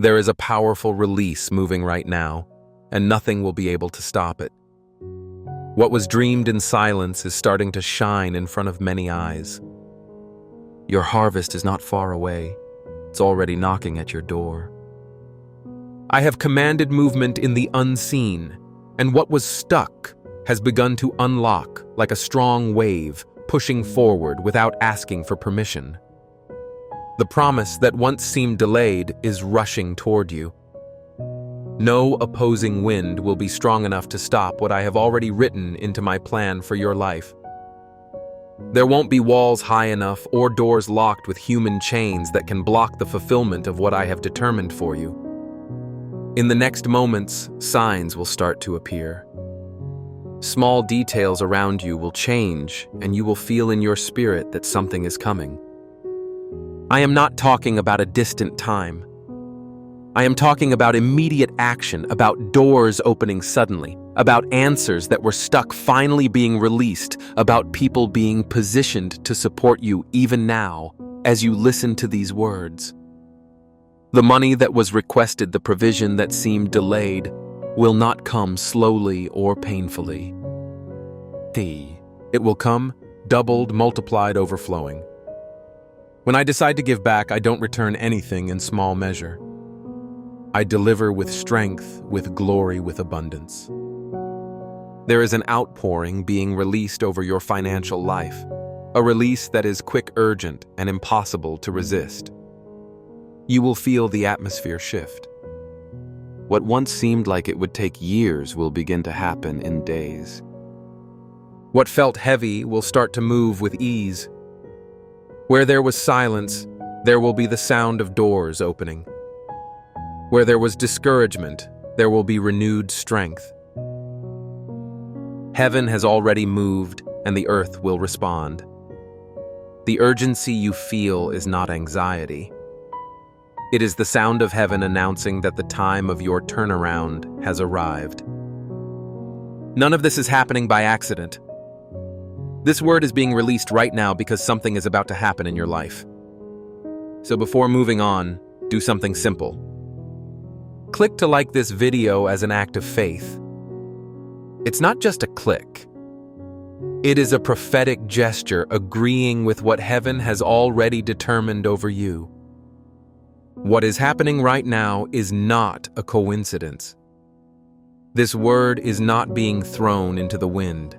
There is a powerful release moving right now, and nothing will be able to stop it. What was dreamed in silence is starting to shine in front of many eyes. Your harvest is not far away. It's already knocking at your door. I have commanded movement in the unseen, and what was stuck has begun to unlock like a strong wave, pushing forward without asking for permission. The promise that once seemed delayed is rushing toward you. No opposing wind will be strong enough to stop what I have already written into my plan for your life. There won't be walls high enough or doors locked with human chains that can block the fulfillment of what I have determined for you. In the next moments, signs will start to appear. Small details around you will change, and you will feel in your spirit that something is coming. I am not talking about a distant time. I am talking about immediate action, about doors opening suddenly, about answers that were stuck finally being released, about people being positioned to support you even now as you listen to these words. The money that was requested, the provision that seemed delayed, will not come slowly or painfully. It will come doubled, multiplied, overflowing. When I decide to give back, I don't return anything in small measure. I deliver with strength, with glory, with abundance. There is an outpouring being released over your financial life, a release that is quick, urgent, and impossible to resist. You will feel the atmosphere shift. What once seemed like it would take years will begin to happen in days. What felt heavy will start to move with ease. Where there was silence, there will be the sound of doors opening. Where there was discouragement, there will be renewed strength. Heaven has already moved, and the earth will respond. The urgency you feel is not anxiety. It is the sound of heaven announcing that the time of your turnaround has arrived. None of this is happening by accident. This word is being released right now because something is about to happen in your life. So before moving on, do something simple. Click to like this video as an act of faith. It's not just a click. It is a prophetic gesture agreeing with what heaven has already determined over you. What is happening right now is not a coincidence. This word is not being thrown into the wind.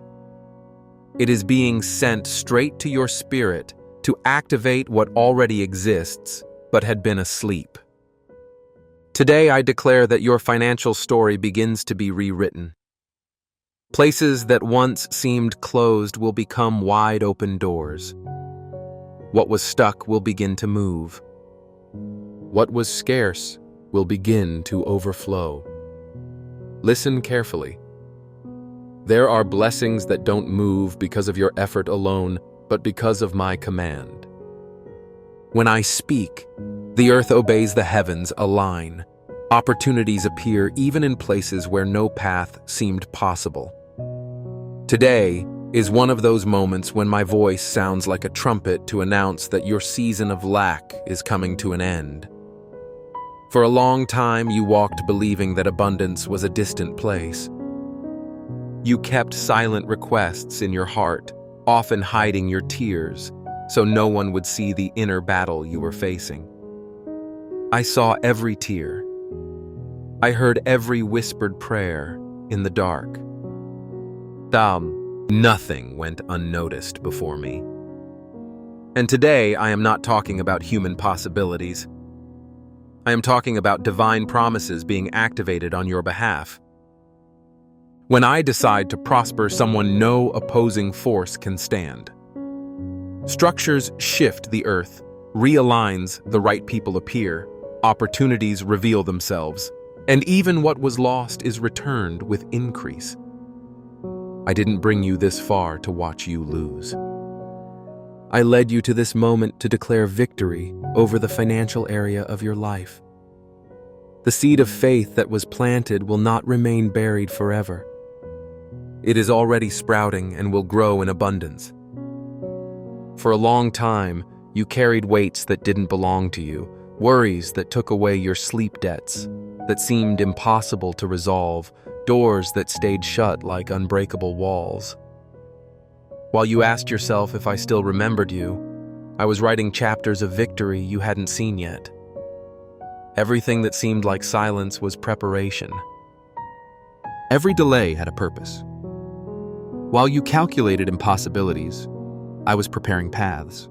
It is being sent straight to your spirit to activate what already exists but had been asleep. Today I declare that your financial story begins to be rewritten. Places that once seemed closed will become wide open doors. What was stuck will begin to move. What was scarce will begin to overflow. Listen carefully. There are blessings that don't move because of your effort alone, but because of my command. When I speak, the earth obeys the heavens align. Opportunities appear even in places where no path seemed possible. Today is one of those moments when my voice sounds like a trumpet to announce that your season of lack is coming to an end. For a long time, you walked believing that abundance was a distant place. You kept silent requests in your heart, often hiding your tears, so no one would see the inner battle you were facing. I saw every tear. I heard every whispered prayer in the dark. Nothing went unnoticed before me. And today, I am not talking about human possibilities. I am talking about divine promises being activated on your behalf. When I decide to prosper someone, no opposing force can stand. Structures shift the earth, realigns, the right people appear, opportunities reveal themselves, and even what was lost is returned with increase. I didn't bring you this far to watch you lose. I led you to this moment to declare victory over the financial area of your life. The seed of faith that was planted will not remain buried forever. It is already sprouting and will grow in abundance. For a long time, you carried weights that didn't belong to you, Worries that took away your sleep debts, that seemed impossible to resolve, doors that stayed shut like unbreakable walls. While you asked yourself if I still remembered you, I was writing chapters of victory you hadn't seen yet. Everything that seemed like silence was preparation. Every delay had a purpose. While you calculated impossibilities, I was preparing paths.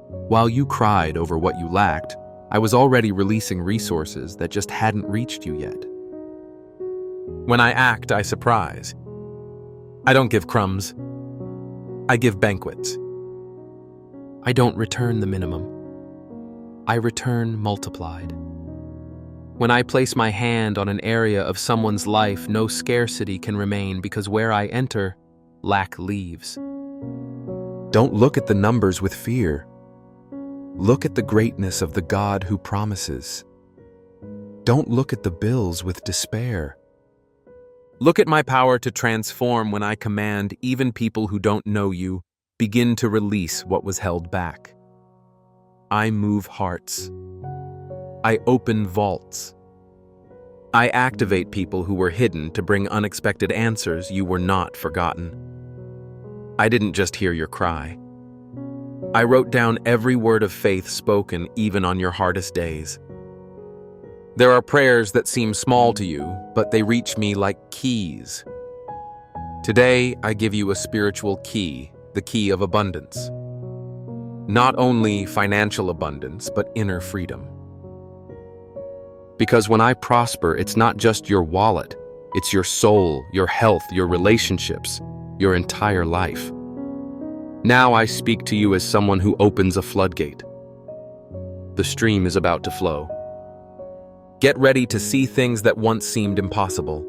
While you cried over what you lacked, I was already releasing resources that just hadn't reached you yet. When I act, I surprise. I don't give crumbs. I give banquets. I don't return the minimum. I return multiplied. When I place my hand on an area of someone's life, no scarcity can remain because where I enter, lack leaves. Don't look at the numbers with fear. Look at the greatness of the God who promises. Don't look at the bills with despair. Look at my power to transform when I command even people who don't know you begin to release what was held back. I move hearts. I open vaults. I activate people who were hidden to bring unexpected answers. You were not forgotten. I didn't just hear your cry. I wrote down every word of faith spoken even on your hardest days. There are prayers that seem small to you, but they reach me like keys. Today, I give you a spiritual key, the key of abundance. Not only financial abundance, but inner freedom. Because when I prosper, it's not just your wallet, it's your soul, your health, your relationships, your entire life. Now I speak to you as someone who opens a floodgate. The stream is about to flow. Get ready to see things that once seemed impossible.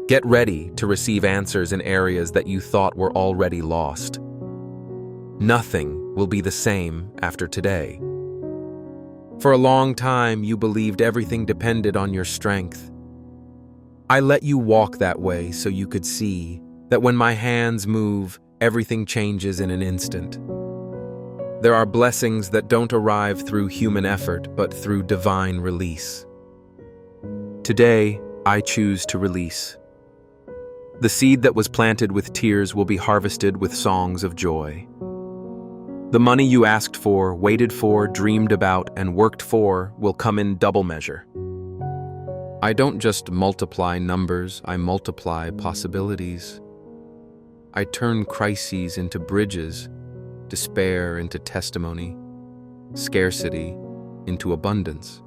Get ready to receive answers in areas that you thought were already lost. Nothing will be the same after today. For a long time, you believed everything depended on your strength. I let you walk that way so you could see that when my hands move, everything changes in an instant. There are blessings that don't arrive through human effort, but through divine release. Today, I choose to release. The seed that was planted with tears will be harvested with songs of joy. The money you asked for, waited for, dreamed about, and worked for will come in double measure. I don't just multiply numbers, I multiply possibilities. I turn crises into bridges, despair into testimony, scarcity into abundance.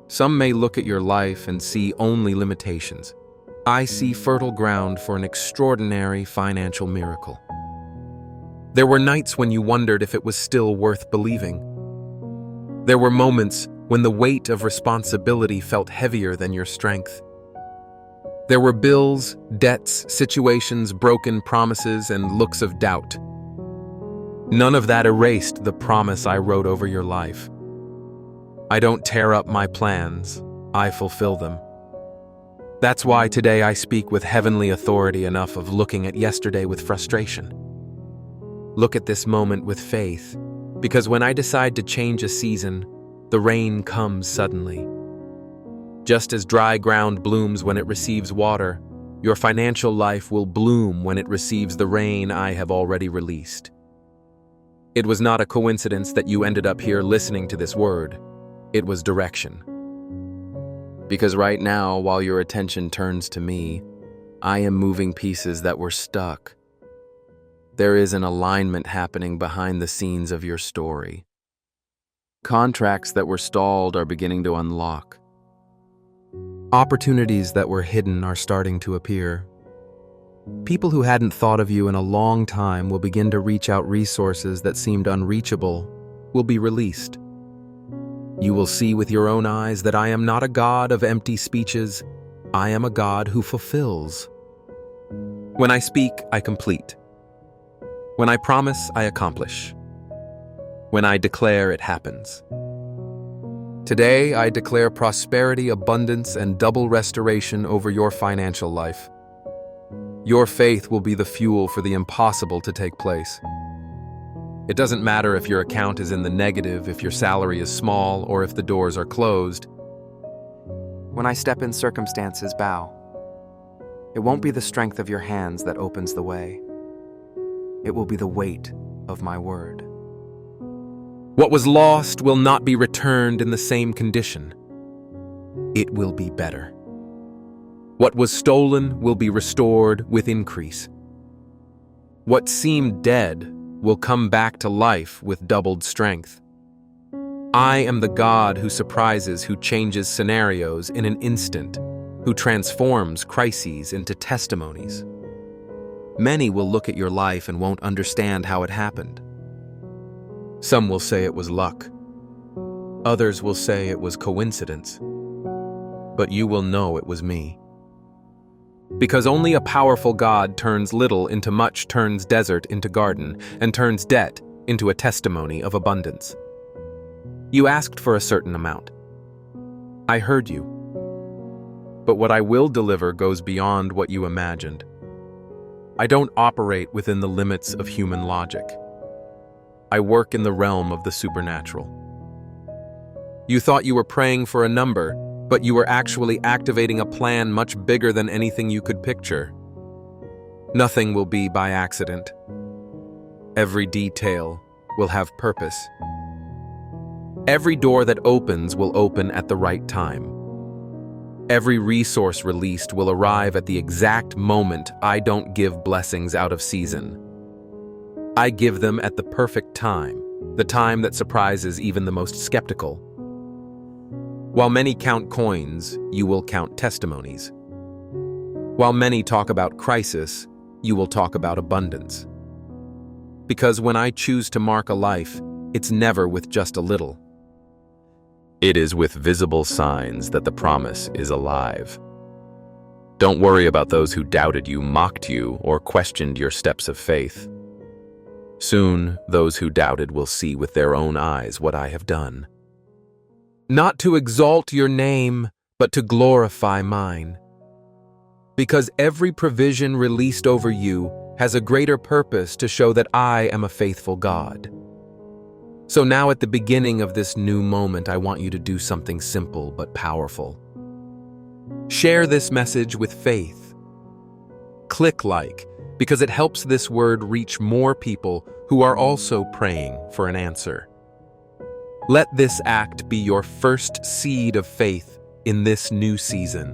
Some may look at your life and see only limitations. I see fertile ground for an extraordinary financial miracle. There were nights when you wondered if it was still worth believing. There were moments when the weight of responsibility felt heavier than your strength. There were bills, debts, situations, broken promises, and looks of doubt. None of that erased the promise I wrote over your life. I don't tear up my plans, I fulfill them. That's why today I speak with heavenly authority enough of looking at yesterday with frustration. Look at this moment with faith, because when I decide to change a season, the rain comes suddenly. Just as dry ground blooms when it receives water, your financial life will bloom when it receives the rain I have already released. It was not a coincidence that you ended up here listening to this word. It was direction. Because right now, while your attention turns to me, I am moving pieces that were stuck. There is an alignment happening behind the scenes of your story. Contracts that were stalled are beginning to unlock. Opportunities that were hidden are starting to appear. People who hadn't thought of you in a long time will begin to reach out. Resources that seemed unreachable will be released. You will see with your own eyes that I am not a God of empty speeches. I am a God who fulfills. When I speak, I complete. When I promise, I accomplish. When I declare, it happens. Today, I declare prosperity, abundance, and double restoration over your financial life. Your faith will be the fuel for the impossible to take place. It doesn't matter if your account is in the negative, if your salary is small, or if the doors are closed. When I step in, circumstances bow. It won't be the strength of your hands that opens the way. It will be the weight of my word. What was lost will not be returned in the same condition. It will be better. What was stolen will be restored with increase. What seemed dead will come back to life with doubled strength. I am the God who surprises, who changes scenarios in an instant, who transforms crises into testimonies. Many will look at your life and won't understand how it happened. Some will say it was luck. Others will say it was coincidence. But you will know it was me. Because only a powerful God turns little into much, turns desert into garden, and turns debt into a testimony of abundance. You asked for a certain amount. I heard you. But what I will deliver goes beyond what you imagined. I don't operate within the limits of human logic. I work in the realm of the supernatural. You thought you were praying for a number, but you were actually activating a plan much bigger than anything you could picture. Nothing will be by accident. Every detail will have purpose. Every door that opens will open at the right time. Every resource released will arrive at the exact moment. I don't give blessings out of season. I give them at the perfect time, the time that surprises even the most skeptical. While many count coins, you will count testimonies. While many talk about crisis, you will talk about abundance. Because when I choose to mark a life, it's never with just a little. It is with visible signs that the promise is alive. Don't worry about those who doubted you, mocked you, or questioned your steps of faith. Soon, those who doubted will see with their own eyes what I have done. Not to exalt your name, but to glorify mine. Because every provision released over you has a greater purpose to show that I am a faithful God. So now at the beginning of this new moment, I want you to do something simple but powerful. Share this message with faith. Click like, because it helps this word reach more people who are also praying for an answer. Let this act be your first seed of faith in this new season.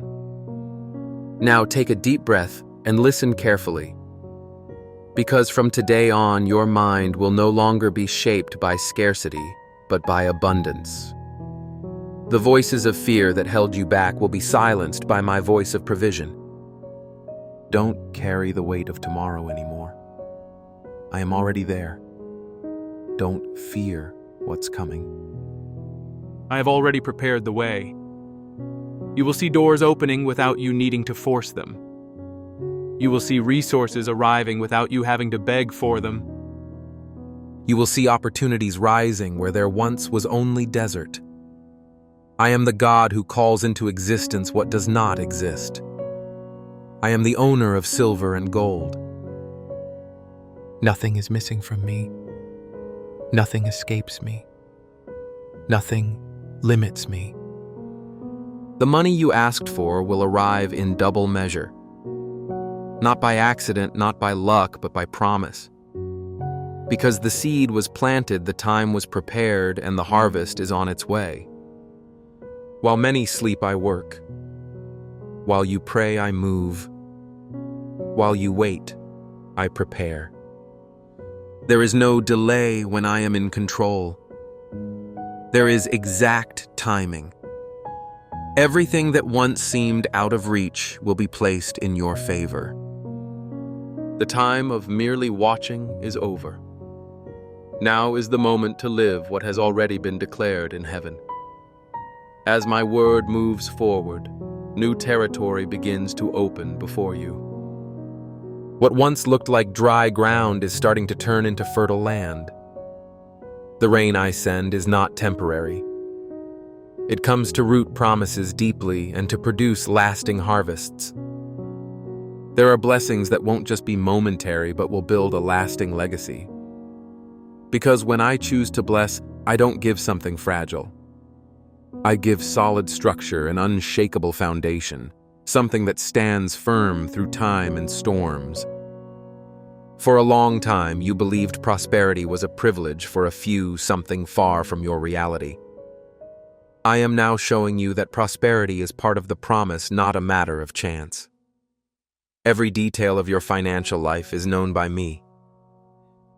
Now take a deep breath and listen carefully. Because from today on, your mind will no longer be shaped by scarcity, but by abundance. The voices of fear that held you back will be silenced by my voice of provision. Don't carry the weight of tomorrow anymore. I am already there. Don't fear what's coming. I have already prepared the way. You will see doors opening without you needing to force them. You will see resources arriving without you having to beg for them. You will see opportunities rising where there once was only desert. I am the God who calls into existence what does not exist. I am the owner of silver and gold. Nothing is missing from me. Nothing escapes me. Nothing limits me. The money you asked for will arrive in double measure. Not by accident, not by luck, but by promise. Because the seed was planted, the time was prepared, and the harvest is on its way. While many sleep, I work. While you pray, I move. While you wait, I prepare. There is no delay when I am in control. There is exact timing. Everything that once seemed out of reach will be placed in your favor. The time of merely watching is over. Now is the moment to live what has already been declared in heaven. As my word moves forward, new territory begins to open before you. What once looked like dry ground is starting to turn into fertile land. The rain I send is not temporary. It comes to root promises deeply and to produce lasting harvests. There are blessings that won't just be momentary but will build a lasting legacy. Because when I choose to bless, I don't give something fragile. I give solid structure, an unshakable foundation, something that stands firm through time and storms. For a long time, you believed prosperity was a privilege for a few, something far from your reality. I am now showing you that prosperity is part of the promise, not a matter of chance. Every detail of your financial life is known by me.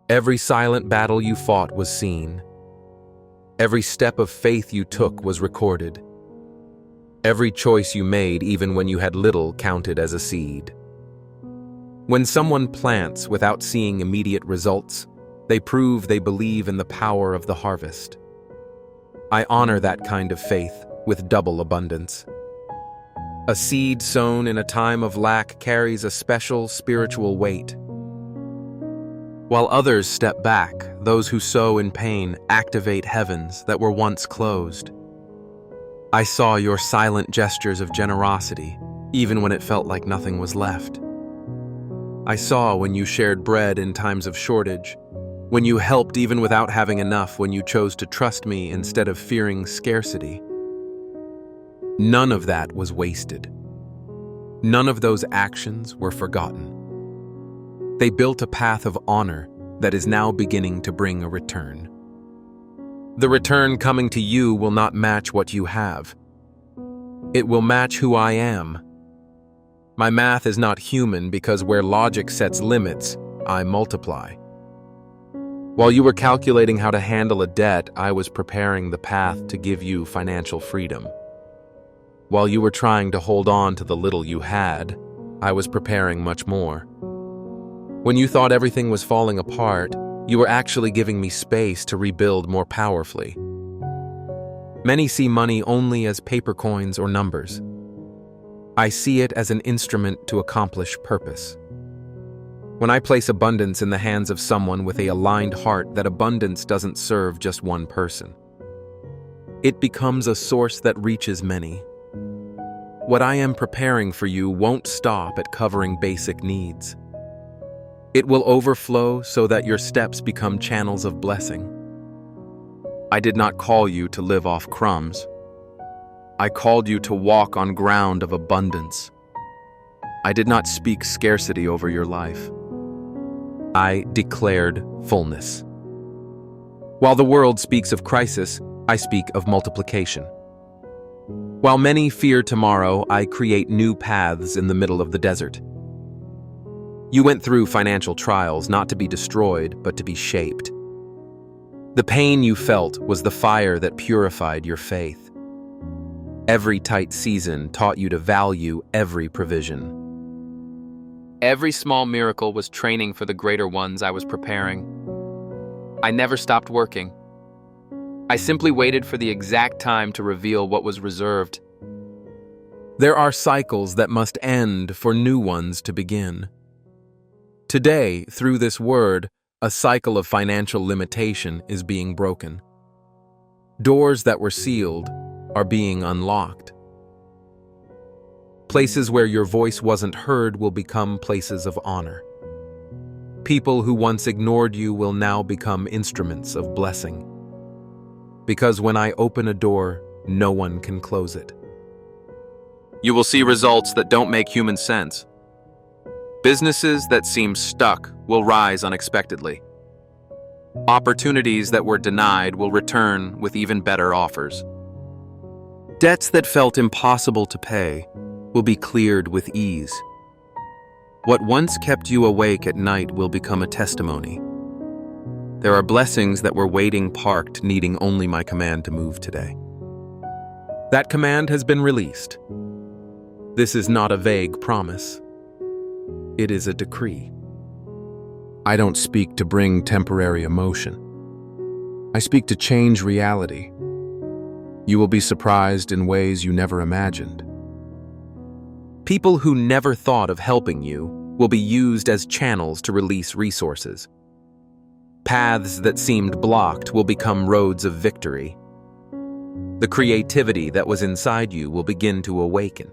Every silent battle you fought was seen. Every step of faith you took was recorded. Every choice you made, even when you had little, counted as a seed. When someone plants without seeing immediate results, they prove they believe in the power of the harvest. I honor that kind of faith with double abundance. A seed sown in a time of lack carries a special spiritual weight. While others step back, those who sow in pain activate heavens that were once closed. I saw your silent gestures of generosity, even when it felt like nothing was left. I saw when you shared bread in times of shortage, when you helped even without having enough, when you chose to trust me instead of fearing scarcity. None of that was wasted. None of those actions were forgotten. They built a path of honor that is now beginning to bring a return. The return coming to you will not match what you have. It will match who I am. My math is not human because where logic sets limits, I multiply. While you were calculating how to handle a debt, I was preparing the path to give you financial freedom. While you were trying to hold on to the little you had, I was preparing much more. When you thought everything was falling apart, you were actually giving me space to rebuild more powerfully. Many see money only as paper coins or numbers. I see it as an instrument to accomplish purpose. When I place abundance in the hands of someone with an aligned heart, that abundance doesn't serve just one person. It becomes a source that reaches many. What I am preparing for you won't stop at covering basic needs. It will overflow so that your steps become channels of blessing. I did not call you to live off crumbs. I called you to walk on ground of abundance. I did not speak scarcity over your life. I declared fullness. While the world speaks of crisis, I speak of multiplication. While many fear tomorrow, I create new paths in the middle of the desert. You went through financial trials not to be destroyed, but to be shaped. The pain you felt was the fire that purified your faith. Every tight season taught you to value every provision. Every small miracle was training for the greater ones I was preparing. I never stopped working. I simply waited for the exact time to reveal what was reserved. There are cycles that must end for new ones to begin. Today, through this word, a cycle of financial limitation is being broken. Doors that were sealed are being unlocked. Places where your voice wasn't heard will become places of honor. People who once ignored you will now become instruments of blessing. Because when I open a door, no one can close it. You will see results that don't make human sense. Businesses that seem stuck will rise unexpectedly. Opportunities that were denied will return with even better offers. Debts that felt impossible to pay will be cleared with ease. What once kept you awake at night will become a testimony. There are blessings that were waiting parked, needing only my command to move today. That command has been released. This is not a vague promise. It is a decree. I don't speak to bring temporary emotion. I speak to change reality. You will be surprised in ways you never imagined. People who never thought of helping you will be used as channels to release resources. Paths that seemed blocked will become roads of victory. The creativity that was inside you will begin to awaken.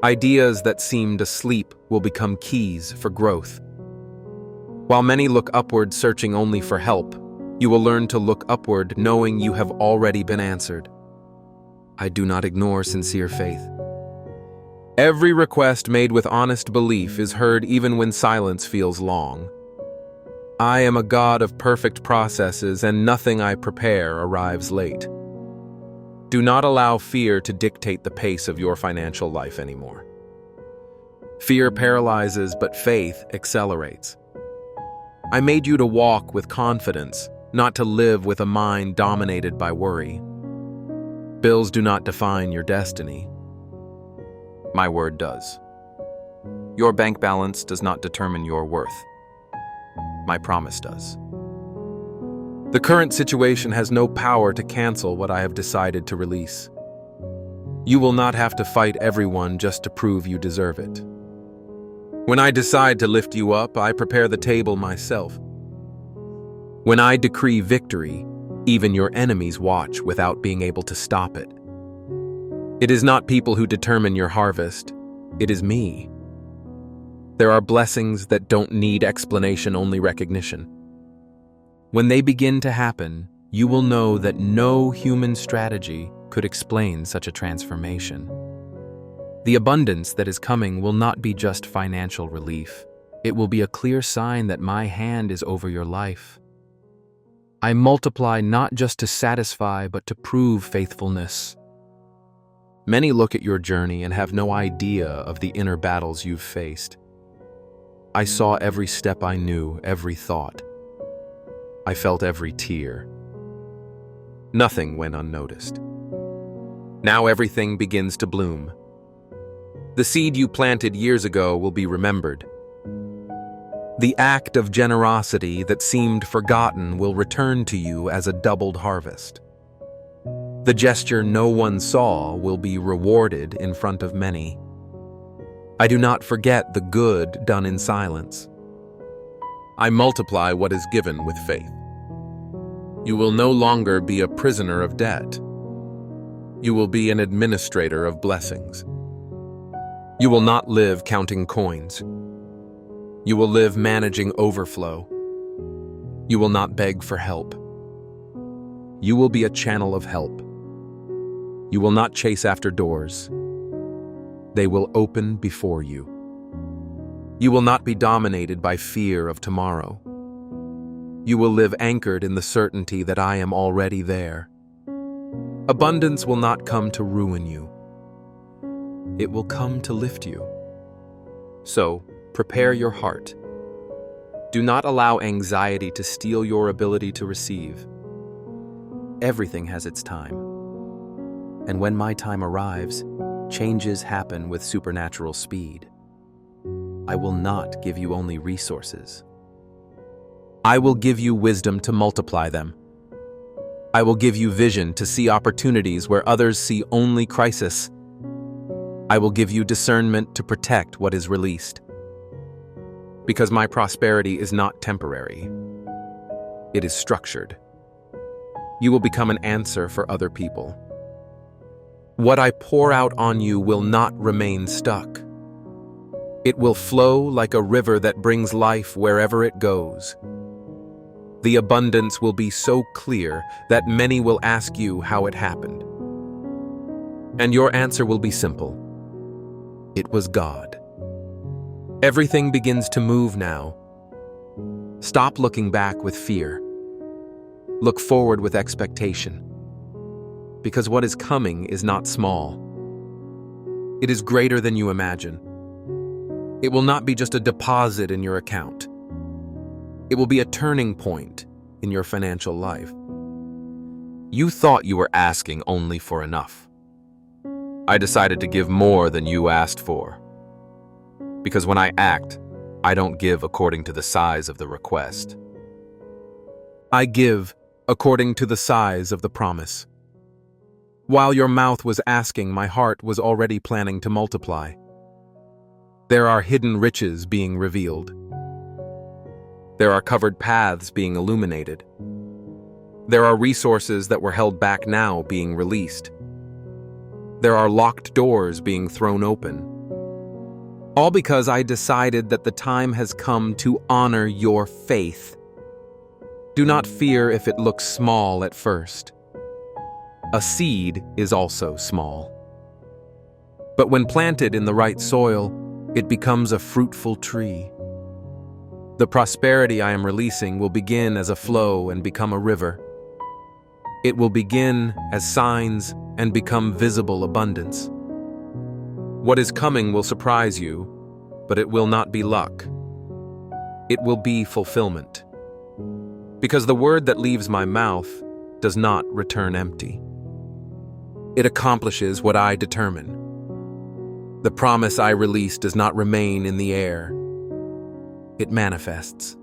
Ideas that seemed asleep will become keys for growth. While many look upward searching only for help, you will learn to look upward knowing you have already been answered. I do not ignore sincere faith. Every request made with honest belief is heard even when silence feels long. I am a God of perfect processes, and nothing I prepare arrives late. Do not allow fear to dictate the pace of your financial life anymore. Fear paralyzes, but faith accelerates. I made you to walk with confidence, not to live with a mind dominated by worry. Bills do not define your destiny. My word does. Your bank balance does not determine your worth. My promise does. The current situation has no power to cancel what I have decided to release. You will not have to fight everyone just to prove you deserve it. When I decide to lift you up, I prepare the table myself. When I decree victory, even your enemies watch without being able to stop it. It is not people who determine your harvest, it is me. There are blessings that don't need explanation, only recognition. When they begin to happen, you will know that no human strategy could explain such a transformation. The abundance that is coming will not be just financial relief. It will be a clear sign that my hand is over your life. I multiply not just to satisfy, but to prove faithfulness. Many look at your journey and have no idea of the inner battles you've faced. I saw every step I knew, every thought. I felt every tear. Nothing went unnoticed. Now everything begins to bloom. The seed you planted years ago will be remembered. The act of generosity that seemed forgotten will return to you as a doubled harvest. The gesture no one saw will be rewarded in front of many. I do not forget the good done in silence. I multiply what is given with faith. You will no longer be a prisoner of debt. You will be an administrator of blessings. You will not live counting coins. You will live managing overflow. You will not beg for help. You will be a channel of help. You will not chase after doors. They will open before you. You will not be dominated by fear of tomorrow. You will live anchored in the certainty that I am already there. Abundance will not come to ruin you. It will come to lift you. So, prepare your heart. Do not allow anxiety to steal your ability to receive. Everything has its time. And when my time arrives, changes happen with supernatural speed. I will not give you only resources. I will give you wisdom to multiply them. I will give you vision to see opportunities where others see only crisis. I will give you discernment to protect what is released. Because my prosperity is not temporary. It is structured. You will become an answer for other people. What I pour out on you will not remain stuck. It will flow like a river that brings life wherever it goes. The abundance will be so clear that many will ask you how it happened. And your answer will be simple. It was God. Everything begins to move now. Stop looking back with fear. Look forward with expectation. Because what is coming is not small. It is greater than you imagine. It will not be just a deposit in your account. It will be a turning point in your financial life. You thought you were asking only for enough. I decided to give more than you asked for. Because when I act, I don't give according to the size of the request. I give according to the size of the promise. While your mouth was asking, my heart was already planning to multiply. There are hidden riches being revealed. There are covered paths being illuminated. There are resources that were held back now being released. There are locked doors being thrown open. All because I decided that the time has come to honor your faith. Do not fear if it looks small at first. A seed is also small. But when planted in the right soil, it becomes a fruitful tree. The prosperity I am releasing will begin as a flow and become a river. It will begin as signs and become visible abundance. What is coming will surprise you, but it will not be luck. It will be fulfillment. Because the word that leaves my mouth does not return empty. It accomplishes what I determine. The promise I release does not remain in the air. It manifests.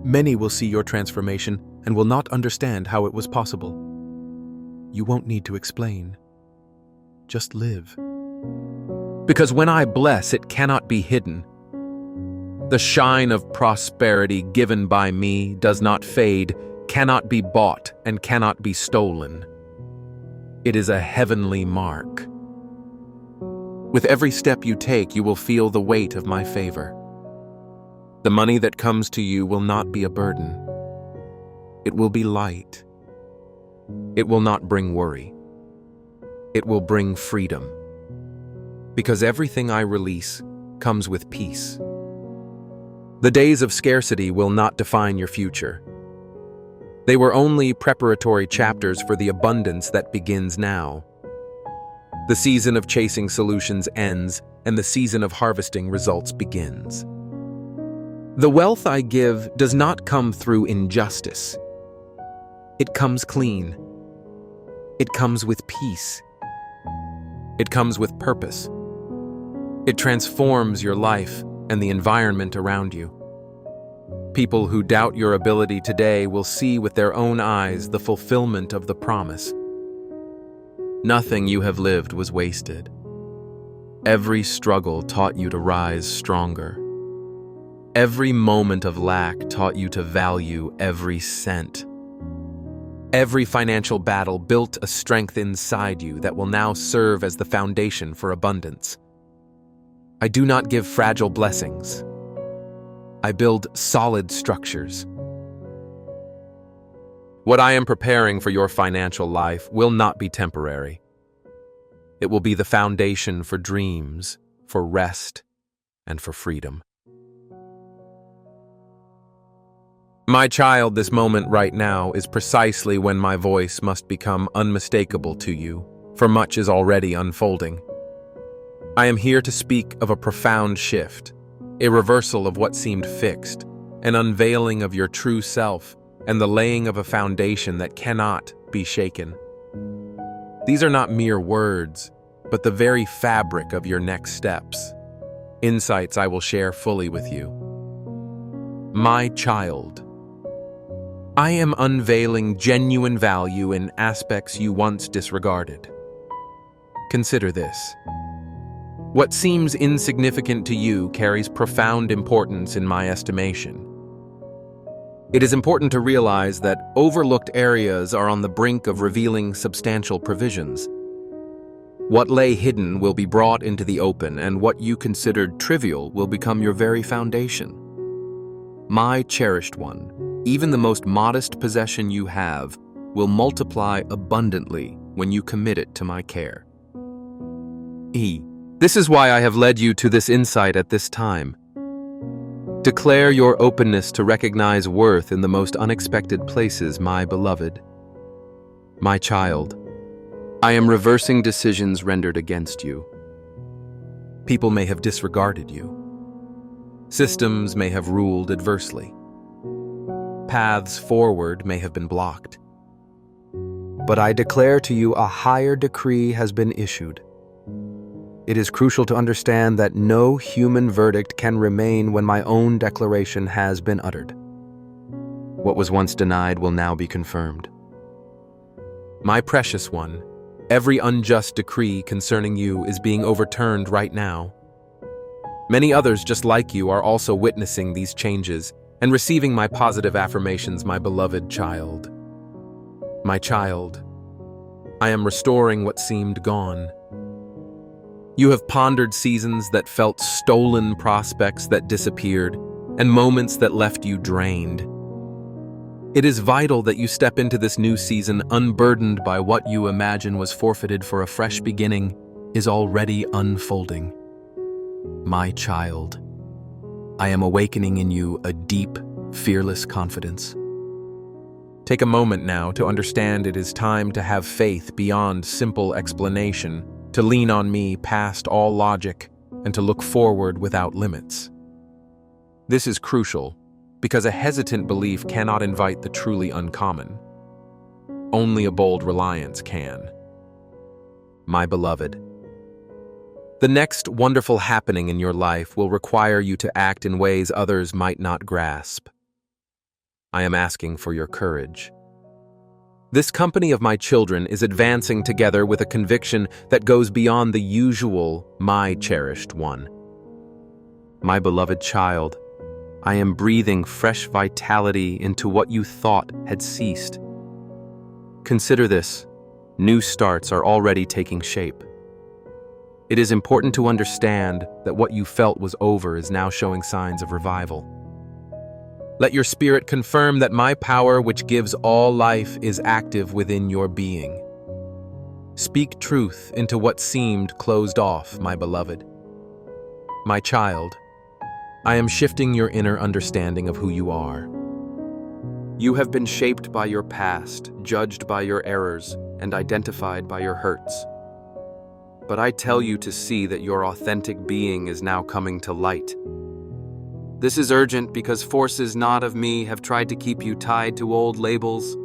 Many will see your transformation and will not understand how it was possible. You won't need to explain. Just live. Because when I bless, it cannot be hidden. The shine of prosperity given by me does not fade, cannot be bought, and cannot be stolen. It is a heavenly mark. With every step you take, you will feel the weight of my favor. The money that comes to you will not be a burden. It will be light. It will not bring worry. It will bring freedom. Because everything I release comes with peace. The days of scarcity will not define your future. They were only preparatory chapters for the abundance that begins now. The season of chasing solutions ends, and the season of harvesting results begins. The wealth I give does not come through injustice. It comes clean. It comes with peace. It comes with purpose. It transforms your life and the environment around you. People who doubt your ability today will see with their own eyes the fulfillment of the promise. Nothing you have lived was wasted. Every struggle taught you to rise stronger. Every moment of lack taught you to value every cent. Every financial battle built a strength inside you that will now serve as the foundation for abundance. I do not give fragile blessings. I build solid structures. What I am preparing for your financial life will not be temporary. It will be the foundation for dreams, for rest, and for freedom. My child, this moment right now is precisely when my voice must become unmistakable to you, for much is already unfolding. I am here to speak of a profound shift, a reversal of what seemed fixed, an unveiling of your true self, and the laying of a foundation that cannot be shaken. These are not mere words, but the very fabric of your next steps, insights I will share fully with you. My child, I am unveiling genuine value in aspects you once disregarded. Consider this. What seems insignificant to you carries profound importance in my estimation. It is important to realize that overlooked areas are on the brink of revealing substantial provisions. What lay hidden will be brought into the open, and what you considered trivial will become your very foundation. My cherished one, even the most modest possession you have, will multiply abundantly when you commit it to my care. This is why I have led you to this insight at this time. Declare your openness to recognize worth in the most unexpected places, my beloved. My child, I am reversing decisions rendered against you. People may have disregarded you. Systems may have ruled adversely. Paths forward may have been blocked. But I declare to you a higher decree has been issued. It is crucial to understand that no human verdict can remain when my own declaration has been uttered. What was once denied will now be confirmed. My precious one, every unjust decree concerning you is being overturned right now. Many others just like you are also witnessing these changes and receiving my positive affirmations, my beloved child. My child, I am restoring what seemed gone. You have pondered seasons that felt stolen, prospects that disappeared, and moments that left you drained. It is vital that you step into this new season unburdened by what you imagine was forfeited, for a fresh beginning is already unfolding. My child, I am awakening in you a deep, fearless confidence. Take a moment now to understand it is time to have faith beyond simple explanation, to lean on me past all logic, and to look forward without limits. This is crucial, because a hesitant belief cannot invite the truly uncommon. Only a bold reliance can. My beloved, the next wonderful happening in your life will require you to act in ways others might not grasp. I am asking for your courage. This company of my children is advancing together with a conviction that goes beyond the usual, my cherished one. My beloved child, I am breathing fresh vitality into what you thought had ceased. Consider this: new starts are already taking shape. It is important to understand that what you felt was over is now showing signs of revival. Let your spirit confirm that my power, which gives all life, is active within your being. Speak truth into what seemed closed off, my beloved. My child, I am shifting your inner understanding of who you are. You have been shaped by your past, judged by your errors, and identified by your hurts. But I tell you to see that your authentic being is now coming to light. This is urgent because forces not of me have tried to keep you tied to old labels.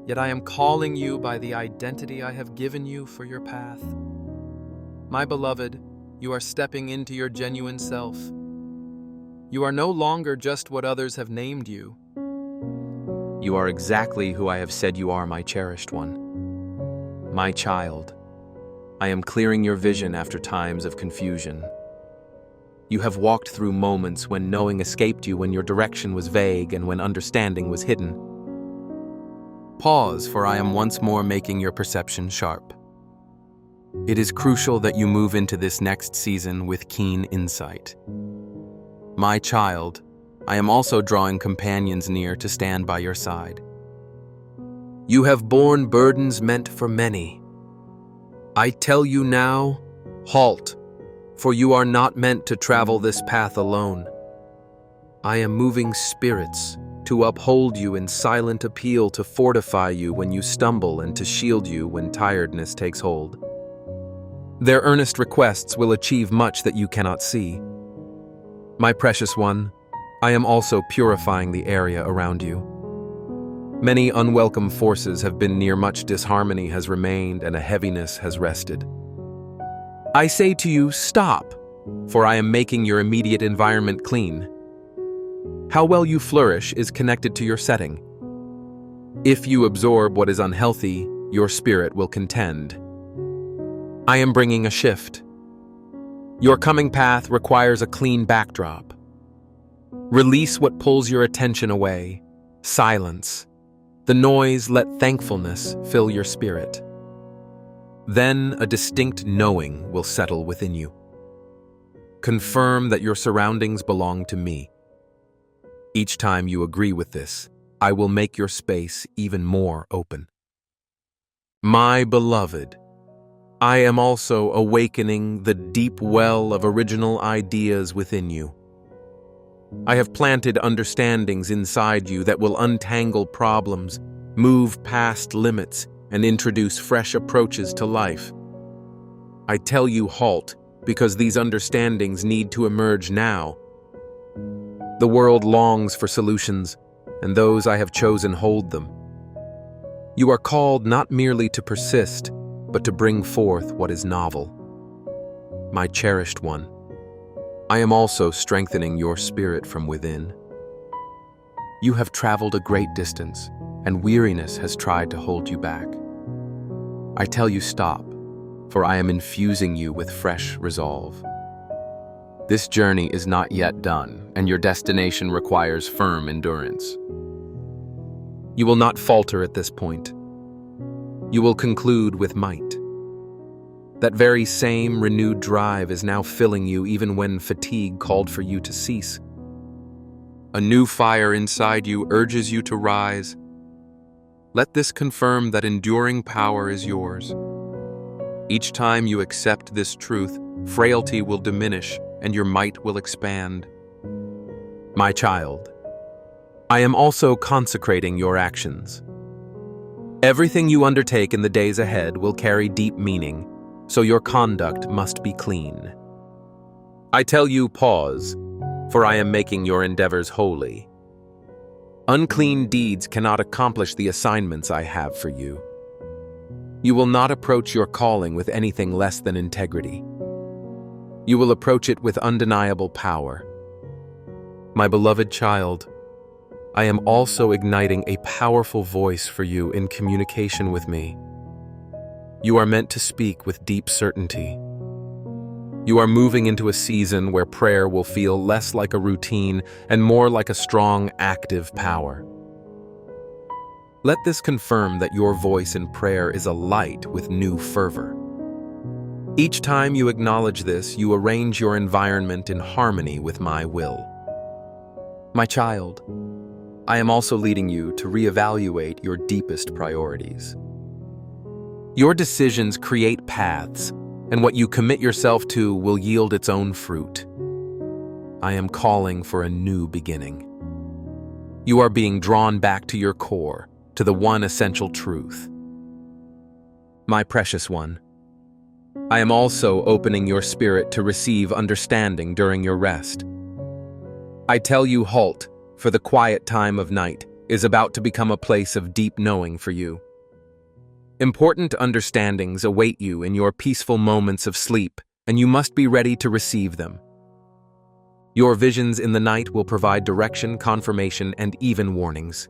Yet I am calling you by the identity I have given you for your path. My beloved, you are stepping into your genuine self. You are no longer just what others have named you. You are exactly who I have said you are, my cherished one. My child, I am clearing your vision after times of confusion. You have walked through moments when knowing escaped you, when your direction was vague, and when understanding was hidden. Pause, for I am once more making your perception sharp. It is crucial that you move into this next season with keen insight. My child, I am also drawing companions near to stand by your side. You have borne burdens meant for many. I tell you now, halt, for you are not meant to travel this path alone. I am moving spirits to uphold you in silent appeal, to fortify you when you stumble and to shield you when tiredness takes hold. Their earnest requests will achieve much that you cannot see. My precious one, I am also purifying the area around you. Many unwelcome forces have been near, much disharmony has remained, and a heaviness has rested. I say to you, stop, for I am making your immediate environment clean. How well you flourish is connected to your setting. If you absorb what is unhealthy, your spirit will contend. I am bringing a shift. Your coming path requires a clean backdrop. Release what pulls your attention away. Silence the noise, let thankfulness fill your spirit. Then a distinct knowing will settle within you. Confirm that your surroundings belong to me. Each time you agree with this, I will make your space even more open. My beloved, I am also awakening the deep well of original ideas within you. I have planted understandings inside you that will untangle problems, move past limits, and introduce fresh approaches to life. I tell you halt, because these understandings need to emerge now. The world longs for solutions, and those I have chosen hold them. You are called not merely to persist, but to bring forth what is novel. My cherished one, I am also strengthening your spirit from within. You have traveled a great distance, and weariness has tried to hold you back. I tell you stop, for I am infusing you with fresh resolve. This journey is not yet done, and your destination requires firm endurance. You will not falter at this point. You will conclude with might. That very same renewed drive is now filling you even when fatigue called for you to cease. A new fire inside you urges you to rise. Let this confirm that enduring power is yours. Each time you accept this truth, frailty will diminish and your might will expand. My child, I am also consecrating your actions. Everything you undertake in the days ahead will carry deep meaning, so your conduct must be clean. I tell you, pause, for I am making your endeavors holy. Unclean deeds cannot accomplish the assignments I have for you. You will not approach your calling with anything less than integrity. You will approach it with undeniable power. My beloved child, I am also igniting a powerful voice for you in communication with me. You are meant to speak with deep certainty. You are moving into a season where prayer will feel less like a routine and more like a strong, active power. Let this confirm that your voice in prayer is alight with new fervor. Each time you acknowledge this, you arrange your environment in harmony with my will. My child, I am also leading you to reevaluate your deepest priorities. Your decisions create paths, and what you commit yourself to will yield its own fruit. I am calling for a new beginning. You are being drawn back to your core, to the one essential truth. My precious one, I am also opening your spirit to receive understanding during your rest. I tell you, halt, for the quiet time of night is about to become a place of deep knowing for you. Important understandings await you in your peaceful moments of sleep, and you must be ready to receive them. Your visions in the night will provide direction, confirmation, and even warnings.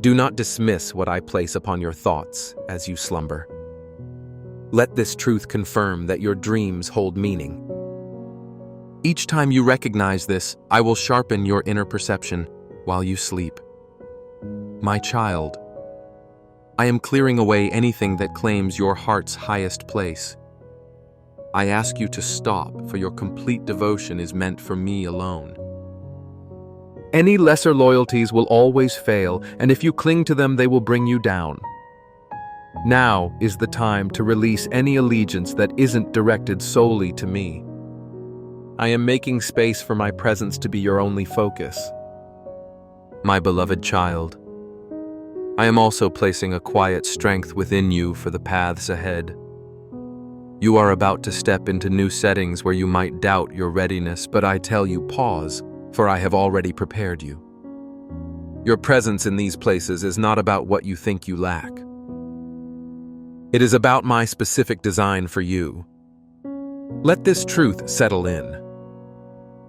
Do not dismiss what I place upon your thoughts as you slumber. Let this truth confirm that your dreams hold meaning. Each time you recognize this, I will sharpen your inner perception while you sleep. My child, I am clearing away anything that claims your heart's highest place. I ask you to stop, for your complete devotion is meant for me alone. Any lesser loyalties will always fail, and if you cling to them, they will bring you down. Now is the time to release any allegiance that isn't directed solely to me. I am making space for my presence to be your only focus. My beloved child, I am also placing a quiet strength within you for the paths ahead. You are about to step into new settings where you might doubt your readiness, but I tell you, pause, for I have already prepared you. Your presence in these places is not about what you think you lack. It is about my specific design for you. Let this truth settle in.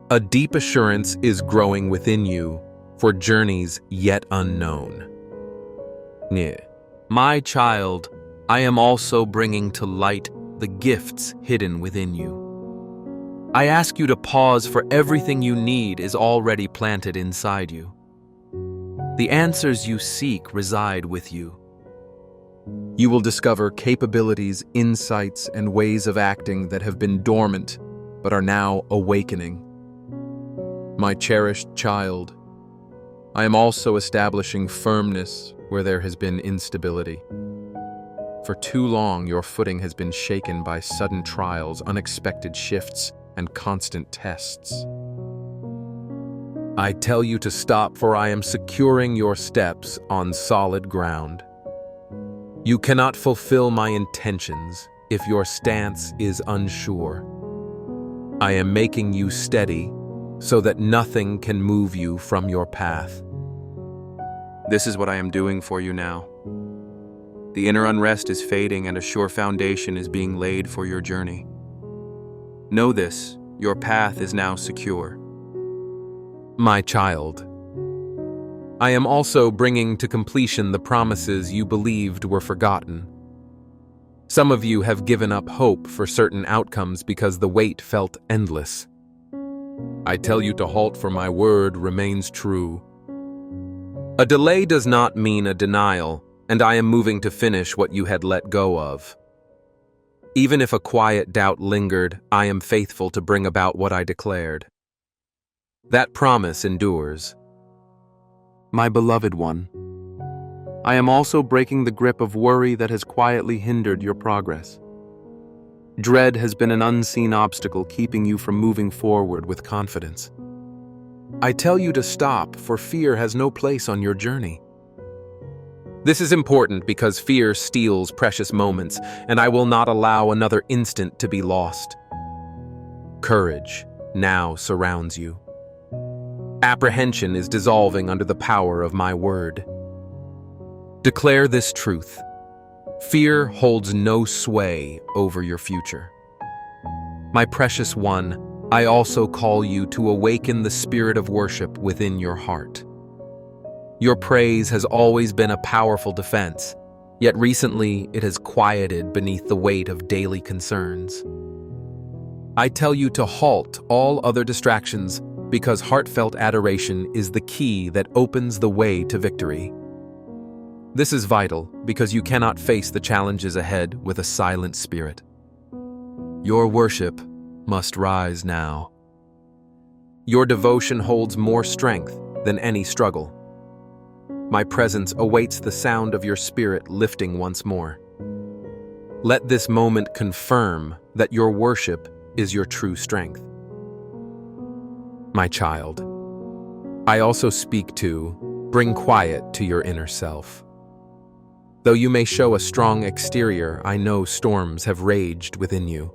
A deep assurance is growing within you for journeys yet unknown. My child, I am also bringing to light the gifts hidden within you. I ask you to pause, for everything you need is already planted inside you. The answers you seek reside with you. You will discover capabilities, insights, and ways of acting that have been dormant but are now awakening. My cherished child, I am also establishing firmness where there has been instability. For too long, your footing has been shaken by sudden trials, unexpected shifts, and constant tests. I tell you to stop, for I am securing your steps on solid ground. You cannot fulfill my intentions if your stance is unsure. I am making you steady so that nothing can move you from your path. This is what I am doing for you now. The inner unrest is fading and a sure foundation is being laid for your journey. Know this, your path is now secure. My child, I am also bringing to completion the promises you believed were forgotten. Some of you have given up hope for certain outcomes because the wait felt endless. I tell you to halt, for my word remains true. A delay does not mean a denial, and I am moving to finish what you had let go of. Even if a quiet doubt lingered, I am faithful to bring about what I declared. That promise endures. My beloved one, I am also breaking the grip of worry that has quietly hindered your progress. Dread has been an unseen obstacle keeping you from moving forward with confidence. I tell you to stop, for fear has no place on your journey. This is important because fear steals precious moments, and I will not allow another instant to be lost. Courage now surrounds you. Apprehension is dissolving under the power of my word. Declare this truth. Fear holds no sway over your future. My precious one, I also call you to awaken the spirit of worship within your heart. Your praise has always been a powerful defense, yet recently it has quieted beneath the weight of daily concerns. I tell you to halt all other distractions because heartfelt adoration is the key that opens the way to victory. This is vital because you cannot face the challenges ahead with a silent spirit. Your worship must rise now. Your devotion holds more strength than any struggle. My presence awaits the sound of your spirit lifting once more. Let this moment confirm that your worship is your true strength. My child, I also speak to bring quiet to your inner self. Though you may show a strong exterior, I know storms have raged within you.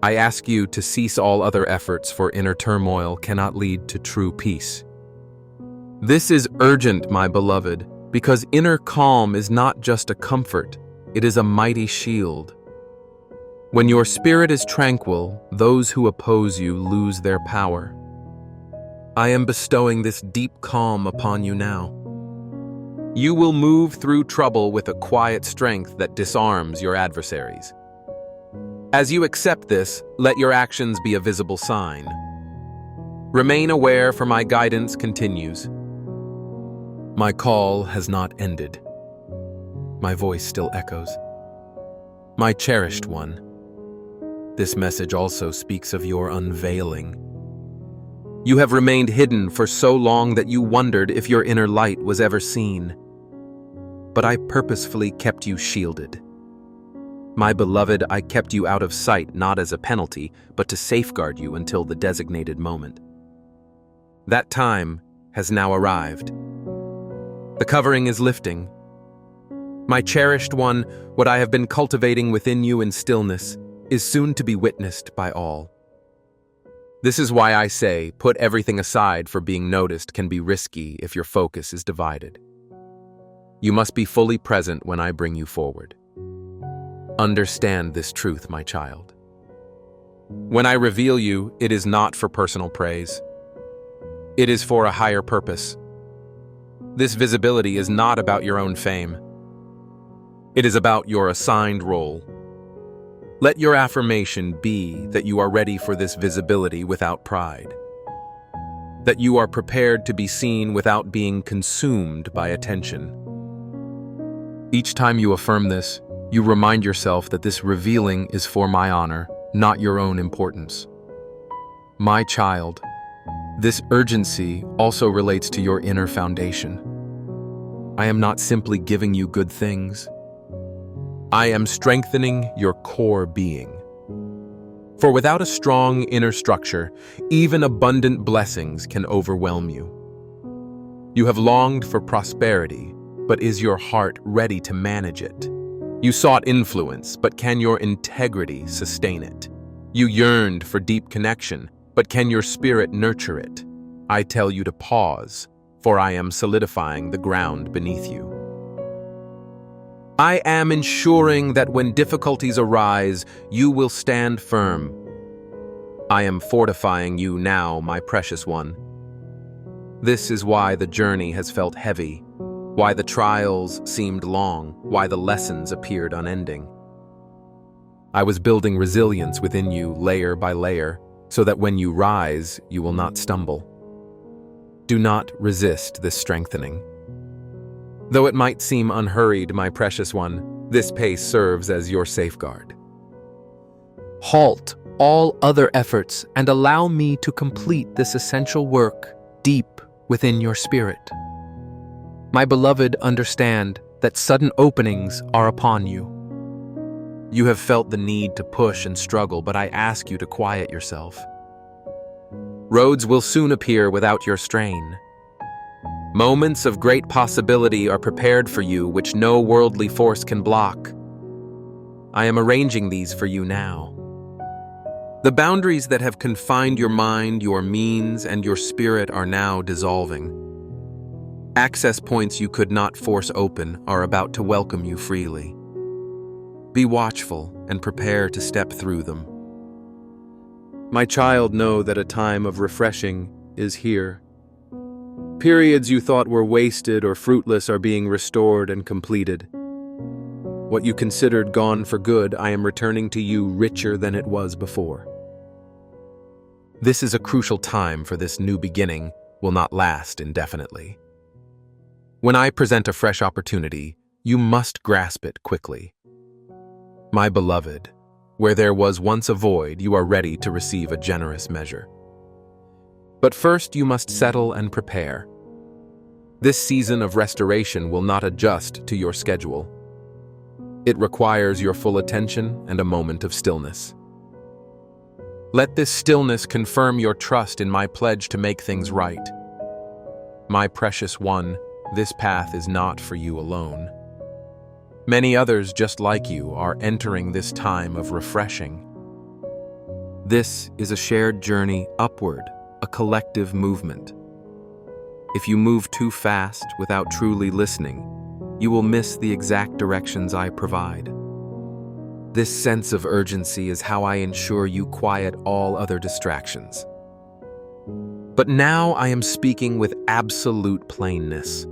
I ask you to cease all other efforts, for inner turmoil cannot lead to true peace. This is urgent, my beloved, because inner calm is not just a comfort, it is a mighty shield. When your spirit is tranquil, those who oppose you lose their power. I am bestowing this deep calm upon you now. You will move through trouble with a quiet strength that disarms your adversaries. As you accept this, let your actions be a visible sign. Remain aware, for my guidance continues. My call has not ended. My voice still echoes. My cherished one, this message also speaks of your unveiling. You have remained hidden for so long that you wondered if your inner light was ever seen. But I purposefully kept you shielded. My beloved, I kept you out of sight not as a penalty, but to safeguard you until the designated moment. That time has now arrived. The covering is lifting. My cherished one, what I have been cultivating within you in stillness, is soon to be witnessed by all. This is why I say, put everything aside, for being noticed can be risky if your focus is divided. You must be fully present when I bring you forward. Understand this truth, my child. When I reveal you, it is not for personal praise. It is for a higher purpose. This visibility is not about your own fame. It is about your assigned role. Let your affirmation be that you are ready for this visibility without pride. That you are prepared to be seen without being consumed by attention. Each time you affirm this, you remind yourself that this revealing is for my honor, not your own importance. My child, this urgency also relates to your inner foundation. I am not simply giving you good things. I am strengthening your core being. For without a strong inner structure, even abundant blessings can overwhelm you. You have longed for prosperity, but is your heart ready to manage it? You sought influence, but can your integrity sustain it? You yearned for deep connection, but can your spirit nurture it? I tell you to pause, for I am solidifying the ground beneath you. I am ensuring that when difficulties arise, you will stand firm. I am fortifying you now, my precious one. This is why the journey has felt heavy, why the trials seemed long, why the lessons appeared unending. I was building resilience within you layer by layer, so that when you rise, you will not stumble. Do not resist this strengthening. Though it might seem unhurried, my precious one, this pace serves as your safeguard. Halt all other efforts and allow me to complete this essential work deep within your spirit. My beloved, understand that sudden openings are upon you. You have felt the need to push and struggle, but I ask you to quiet yourself. Roads will soon appear without your strain. Moments of great possibility are prepared for you which no worldly force can block. I am arranging these for you now. The boundaries that have confined your mind, your means, and your spirit are now dissolving. Access points you could not force open are about to welcome you freely. Be watchful and prepare to step through them. My child, know that a time of refreshing is here. Periods you thought were wasted or fruitless are being restored and completed. What you considered gone for good, I am returning to you richer than it was before. This is a crucial time, for this new beginning will not last indefinitely. When I present a fresh opportunity, you must grasp it quickly. My beloved, where there was once a void, you are ready to receive a generous measure. But first you must settle and prepare. This season of restoration will not adjust to your schedule. It requires your full attention and a moment of stillness. Let this stillness confirm your trust in my pledge to make things right. My precious one, this path is not for you alone. Many others just like you are entering this time of refreshing. This is a shared journey upward, a collective movement. If you move too fast without truly listening, you will miss the exact directions I provide. This sense of urgency is how I ensure you quiet all other distractions. But now I am speaking with absolute plainness.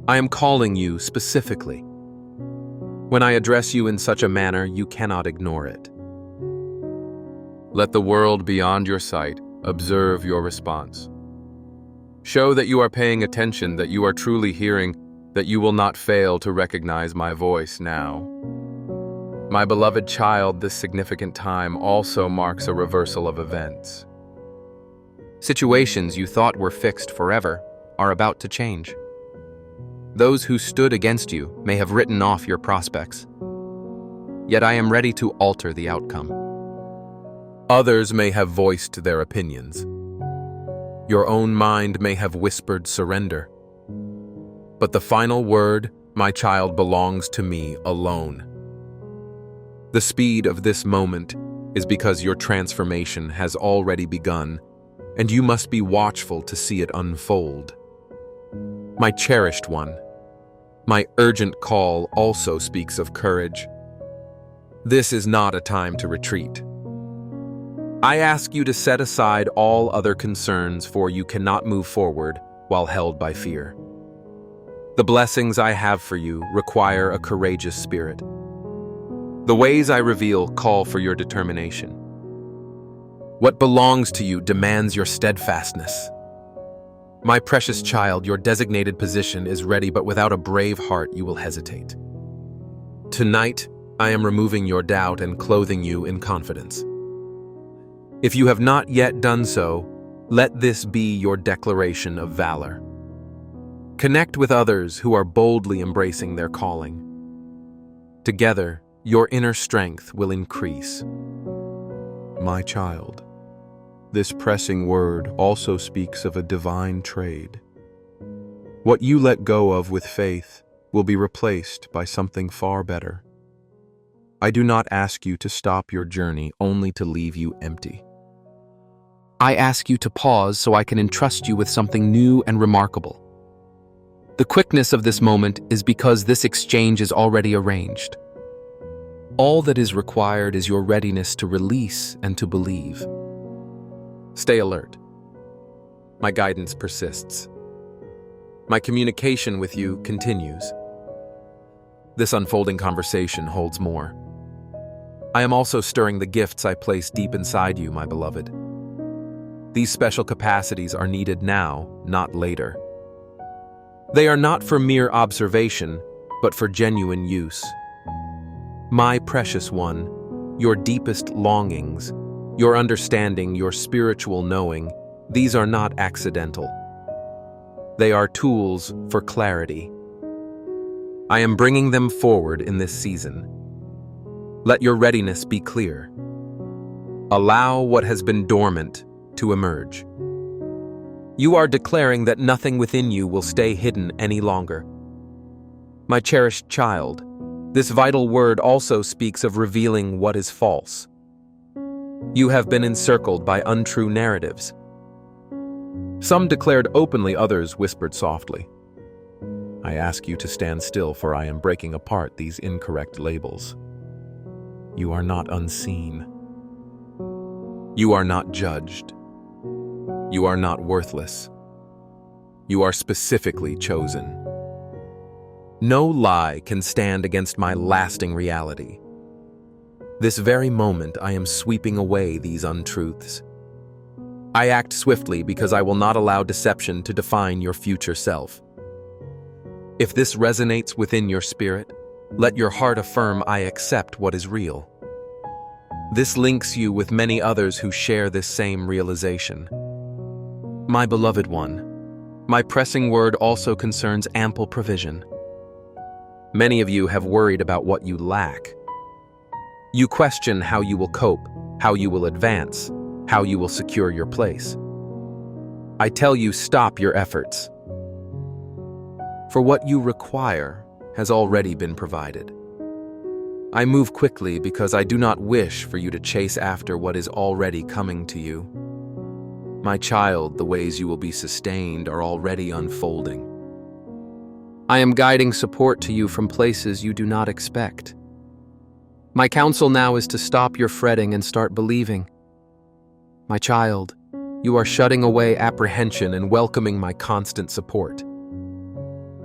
I am calling you specifically. When I address you in such a manner, you cannot ignore it. Let the world beyond your sight observe your response. Show that you are paying attention, that you are truly hearing, that you will not fail to recognize my voice now. My beloved child, this significant time also marks a reversal of events. Situations you thought were fixed forever are about to change. Those who stood against you may have written off your prospects. Yet I am ready to alter the outcome. Others may have voiced their opinions. Your own mind may have whispered surrender. But the final word, my child, belongs to me alone. The speed of this moment is because your transformation has already begun, and you must be watchful to see it unfold. My cherished one, my urgent call also speaks of courage. This is not a time to retreat. I ask you to set aside all other concerns, for you cannot move forward while held by fear. The blessings I have for you require a courageous spirit. The ways I reveal call for your determination. What belongs to you demands your steadfastness. My precious child, your designated position is ready, but without a brave heart you will hesitate. Tonight, I am removing your doubt and clothing you in confidence. If you have not yet done so, let this be your declaration of valor. Connect with others who are boldly embracing their calling. Together, your inner strength will increase. My child, this pressing word also speaks of a divine trade. What you let go of with faith will be replaced by something far better. I do not ask you to stop your journey only to leave you empty. I ask you to pause so I can entrust you with something new and remarkable. The quickness of this moment is because this exchange is already arranged. All that is required is your readiness to release and to believe. Stay alert. My guidance persists. My communication with you continues. This unfolding conversation holds more. I am also stirring the gifts I place deep inside you, my beloved. These special capacities are needed now, not later. They are not for mere observation, but for genuine use. My precious one, your deepest longings, your understanding, your spiritual knowing, these are not accidental. They are tools for clarity. I am bringing them forward in this season. Let your readiness be clear. Allow what has been dormant to emerge. You are declaring that nothing within you will stay hidden any longer. My cherished child, this vital word also speaks of revealing what is false. You have been encircled by untrue narratives. Some declared openly, others whispered softly. I ask you to stand still, for I am breaking apart these incorrect labels. You are not unseen. You are not judged. You are not worthless. You are specifically chosen. No lie can stand against my lasting reality. This very moment, I am sweeping away these untruths. I act swiftly because I will not allow deception to define your future self. If this resonates within your spirit, let your heart affirm, I accept what is real. This links you with many others who share this same realization. My beloved one, my pressing word also concerns ample provision. Many of you have worried about what you lack. You question how you will cope, how you will advance, how you will secure your place. I tell you, stop your efforts. For what you require has already been provided. I move quickly because I do not wish for you to chase after what is already coming to you. My child, the ways you will be sustained are already unfolding. I am guiding support to you from places you do not expect. My counsel now is to stop your fretting and start believing. My child, you are shutting away apprehension and welcoming my constant support.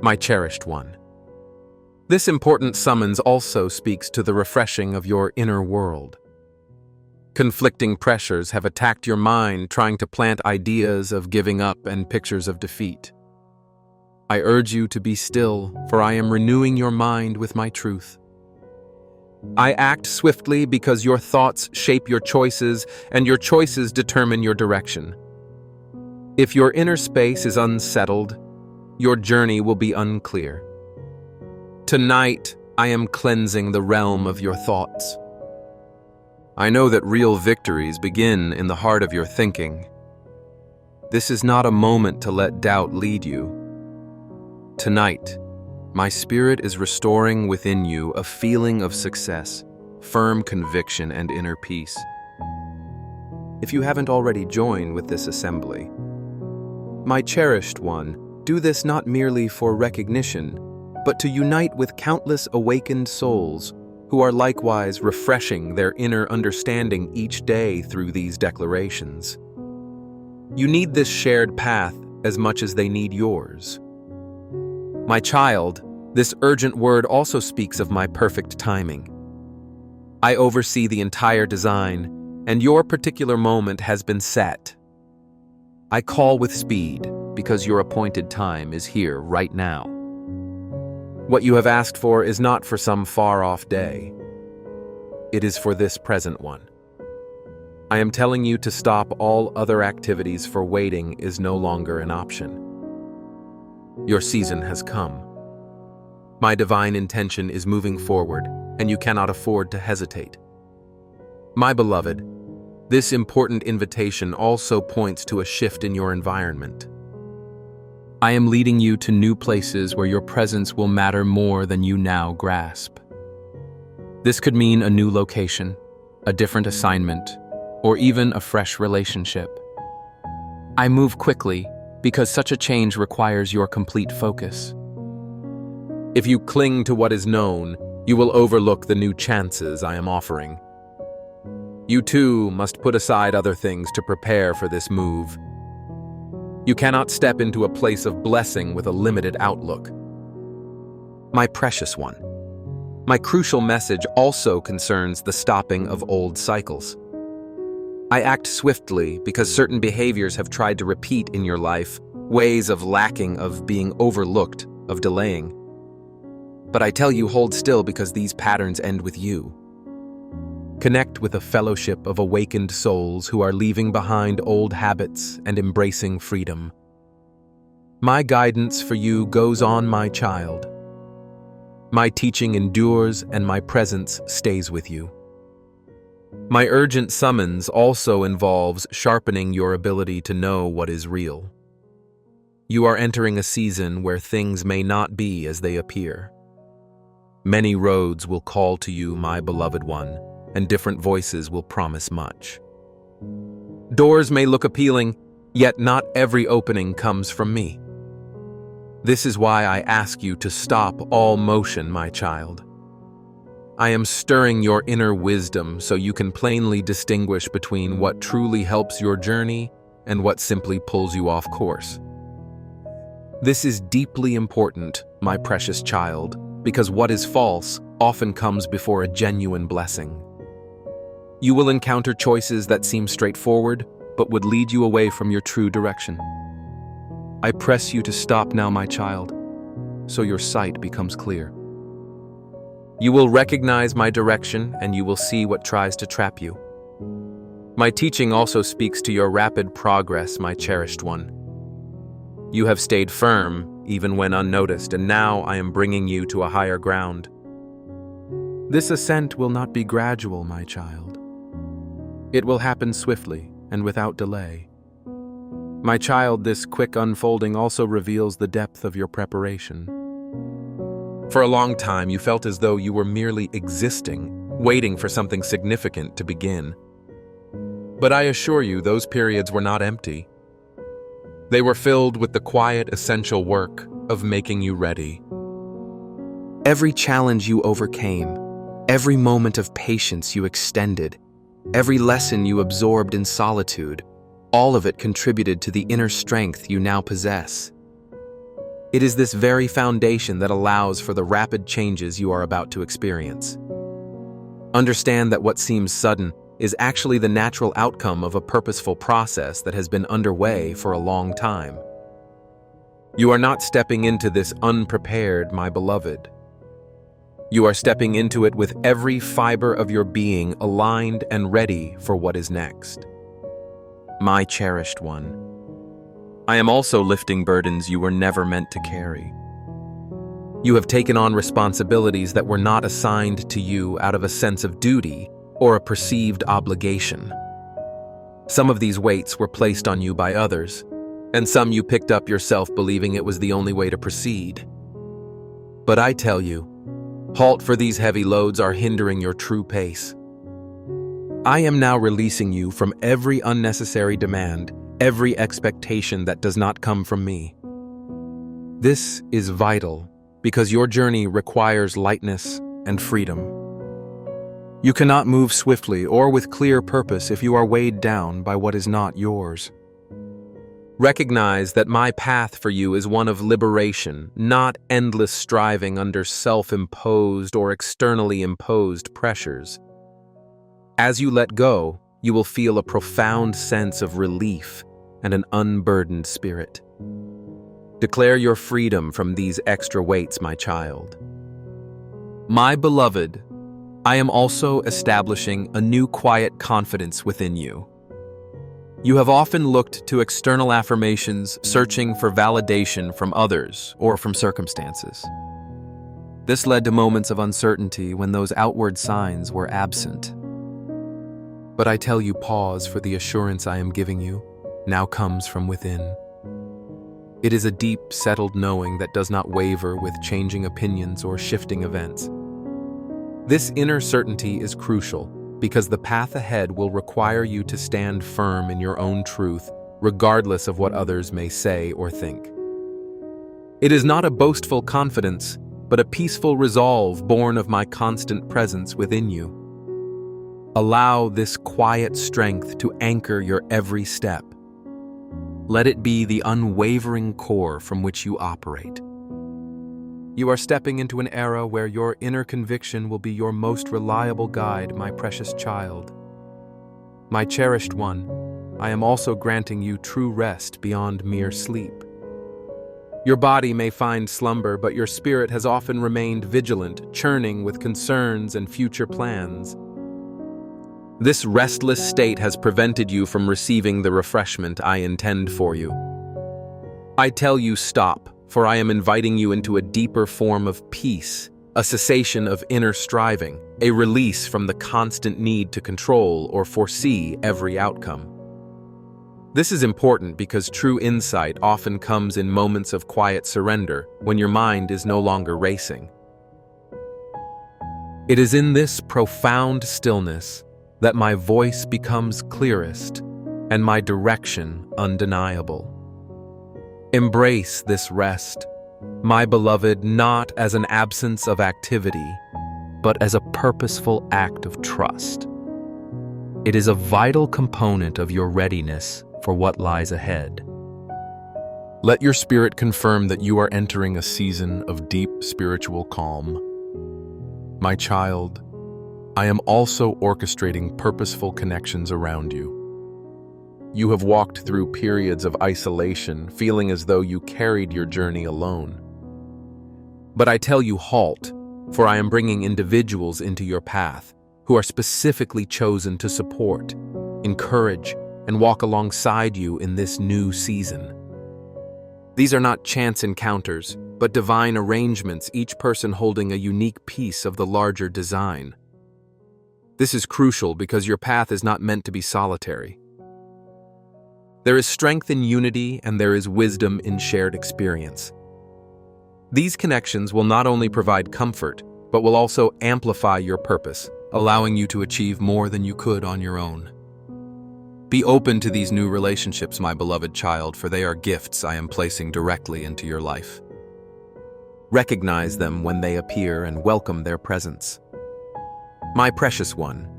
My cherished one, this important summons also speaks to the refreshing of your inner world. Conflicting pressures have attacked your mind, trying to plant ideas of giving up and pictures of defeat. I urge you to be still, for I am renewing your mind with my truth. I act swiftly because your thoughts shape your choices, and your choices determine your direction. If your inner space is unsettled, your journey will be unclear. Tonight, I am cleansing the realm of your thoughts. I know that real victories begin in the heart of your thinking. This is not a moment to let doubt lead you. Tonight, my spirit is restoring within you a feeling of success, firm conviction, and inner peace. If you haven't already joined with this assembly, my cherished one, do this not merely for recognition, but to unite with countless awakened souls who are likewise refreshing their inner understanding each day through these declarations. You need this shared path as much as they need yours. My child, this urgent word also speaks of my perfect timing. I oversee the entire design, and your particular moment has been set. I call with speed because your appointed time is here right now. What you have asked for is not for some far-off day. It is for this present one. I am telling you to stop all other activities, for waiting is no longer an option. Your season has come. My divine intention is moving forward, and you cannot afford to hesitate. My beloved, this important invitation also points to a shift in your environment. I am leading you to new places where your presence will matter more than you now grasp. This could mean a new location, a different assignment, or even a fresh relationship. I move quickly because such a change requires your complete focus. If you cling to what is known, you will overlook the new chances I am offering. You too must put aside other things to prepare for this move. You cannot step into a place of blessing with a limited outlook. My precious one, my crucial message also concerns the stopping of old cycles. I act swiftly because certain behaviors have tried to repeat in your life, ways of lacking, of being overlooked, of delaying. But I tell you, hold still because these patterns end with you. Connect with a fellowship of awakened souls who are leaving behind old habits and embracing freedom. My guidance for you goes on, my child. My teaching endures and my presence stays with you. My urgent summons also involves sharpening your ability to know what is real. You are entering a season where things may not be as they appear. Many roads will call to you, my beloved one, and different voices will promise much. Doors may look appealing, yet not every opening comes from me. This is why I ask you to stop all motion, my child. I am stirring your inner wisdom so you can plainly distinguish between what truly helps your journey and what simply pulls you off course. This is deeply important, my precious child, because what is false often comes before a genuine blessing. You will encounter choices that seem straightforward, but would lead you away from your true direction. I press you to stop now, my child, so your sight becomes clear. You will recognize my direction and you will see what tries to trap you. My teaching also speaks to your rapid progress, my cherished one. You have stayed firm, even when unnoticed, and now I am bringing you to a higher ground. This ascent will not be gradual, my child. It will happen swiftly and without delay. My child, this quick unfolding also reveals the depth of your preparation. For a long time, you felt as though you were merely existing, waiting for something significant to begin. But I assure you, those periods were not empty. They were filled with the quiet, essential work of making you ready. Every challenge you overcame, every moment of patience you extended, every lesson you absorbed in solitude, all of it contributed to the inner strength you now possess. It is this very foundation that allows for the rapid changes you are about to experience. Understand that what seems sudden is actually the natural outcome of a purposeful process that has been underway for a long time. You are not stepping into this unprepared, my beloved. You are stepping into it with every fiber of your being aligned and ready for what is next. My cherished one, I am also lifting burdens you were never meant to carry. You have taken on responsibilities that were not assigned to you out of a sense of duty or a perceived obligation. Some of these weights were placed on you by others, and some you picked up yourself believing it was the only way to proceed. But I tell you, halt, for these heavy loads are hindering your true pace. I am now releasing you from every unnecessary demand, every expectation that does not come from me. This is vital because your journey requires lightness and freedom. You cannot move swiftly or with clear purpose if you are weighed down by what is not yours. Recognize that my path for you is one of liberation, not endless striving under self-imposed or externally imposed pressures. As you let go, you will feel a profound sense of relief and an unburdened spirit. Declare your freedom from these extra weights, my child. My beloved, I am also establishing a new quiet confidence within you. You have often looked to external affirmations, searching for validation from others or from circumstances. This led to moments of uncertainty when those outward signs were absent. But I tell you, pause, for the assurance I am giving you now comes from within. It is a deep, settled knowing that does not waver with changing opinions or shifting events. This inner certainty is crucial because the path ahead will require you to stand firm in your own truth, regardless of what others may say or think. It is not a boastful confidence, but a peaceful resolve born of my constant presence within you. Allow this quiet strength to anchor your every step. Let it be the unwavering core from which you operate. You are stepping into an era where your inner conviction will be your most reliable guide, my precious child. My cherished one, I am also granting you true rest beyond mere sleep. Your body may find slumber, but your spirit has often remained vigilant, churning with concerns and future plans. This restless state has prevented you from receiving the refreshment I intend for you. I tell you stop, for I am inviting you into a deeper form of peace, a cessation of inner striving, a release from the constant need to control or foresee every outcome. This is important because true insight often comes in moments of quiet surrender when your mind is no longer racing. It is in this profound stillness that my voice becomes clearest and my direction undeniable. Embrace this rest, my beloved, not as an absence of activity, but as a purposeful act of trust. It is a vital component of your readiness for what lies ahead. Let your spirit confirm that you are entering a season of deep spiritual calm. My child, I am also orchestrating purposeful connections around you. You have walked through periods of isolation, feeling as though you carried your journey alone. But I tell you, halt, for I am bringing individuals into your path who are specifically chosen to support, encourage, and walk alongside you in this new season. These are not chance encounters, but divine arrangements, each person holding a unique piece of the larger design. This is crucial because your path is not meant to be solitary. There is strength in unity and there is wisdom in shared experience. These connections will not only provide comfort, but will also amplify your purpose, allowing you to achieve more than you could on your own. Be open to these new relationships, my beloved child, for they are gifts I am placing directly into your life. Recognize them when they appear and welcome their presence. My precious one,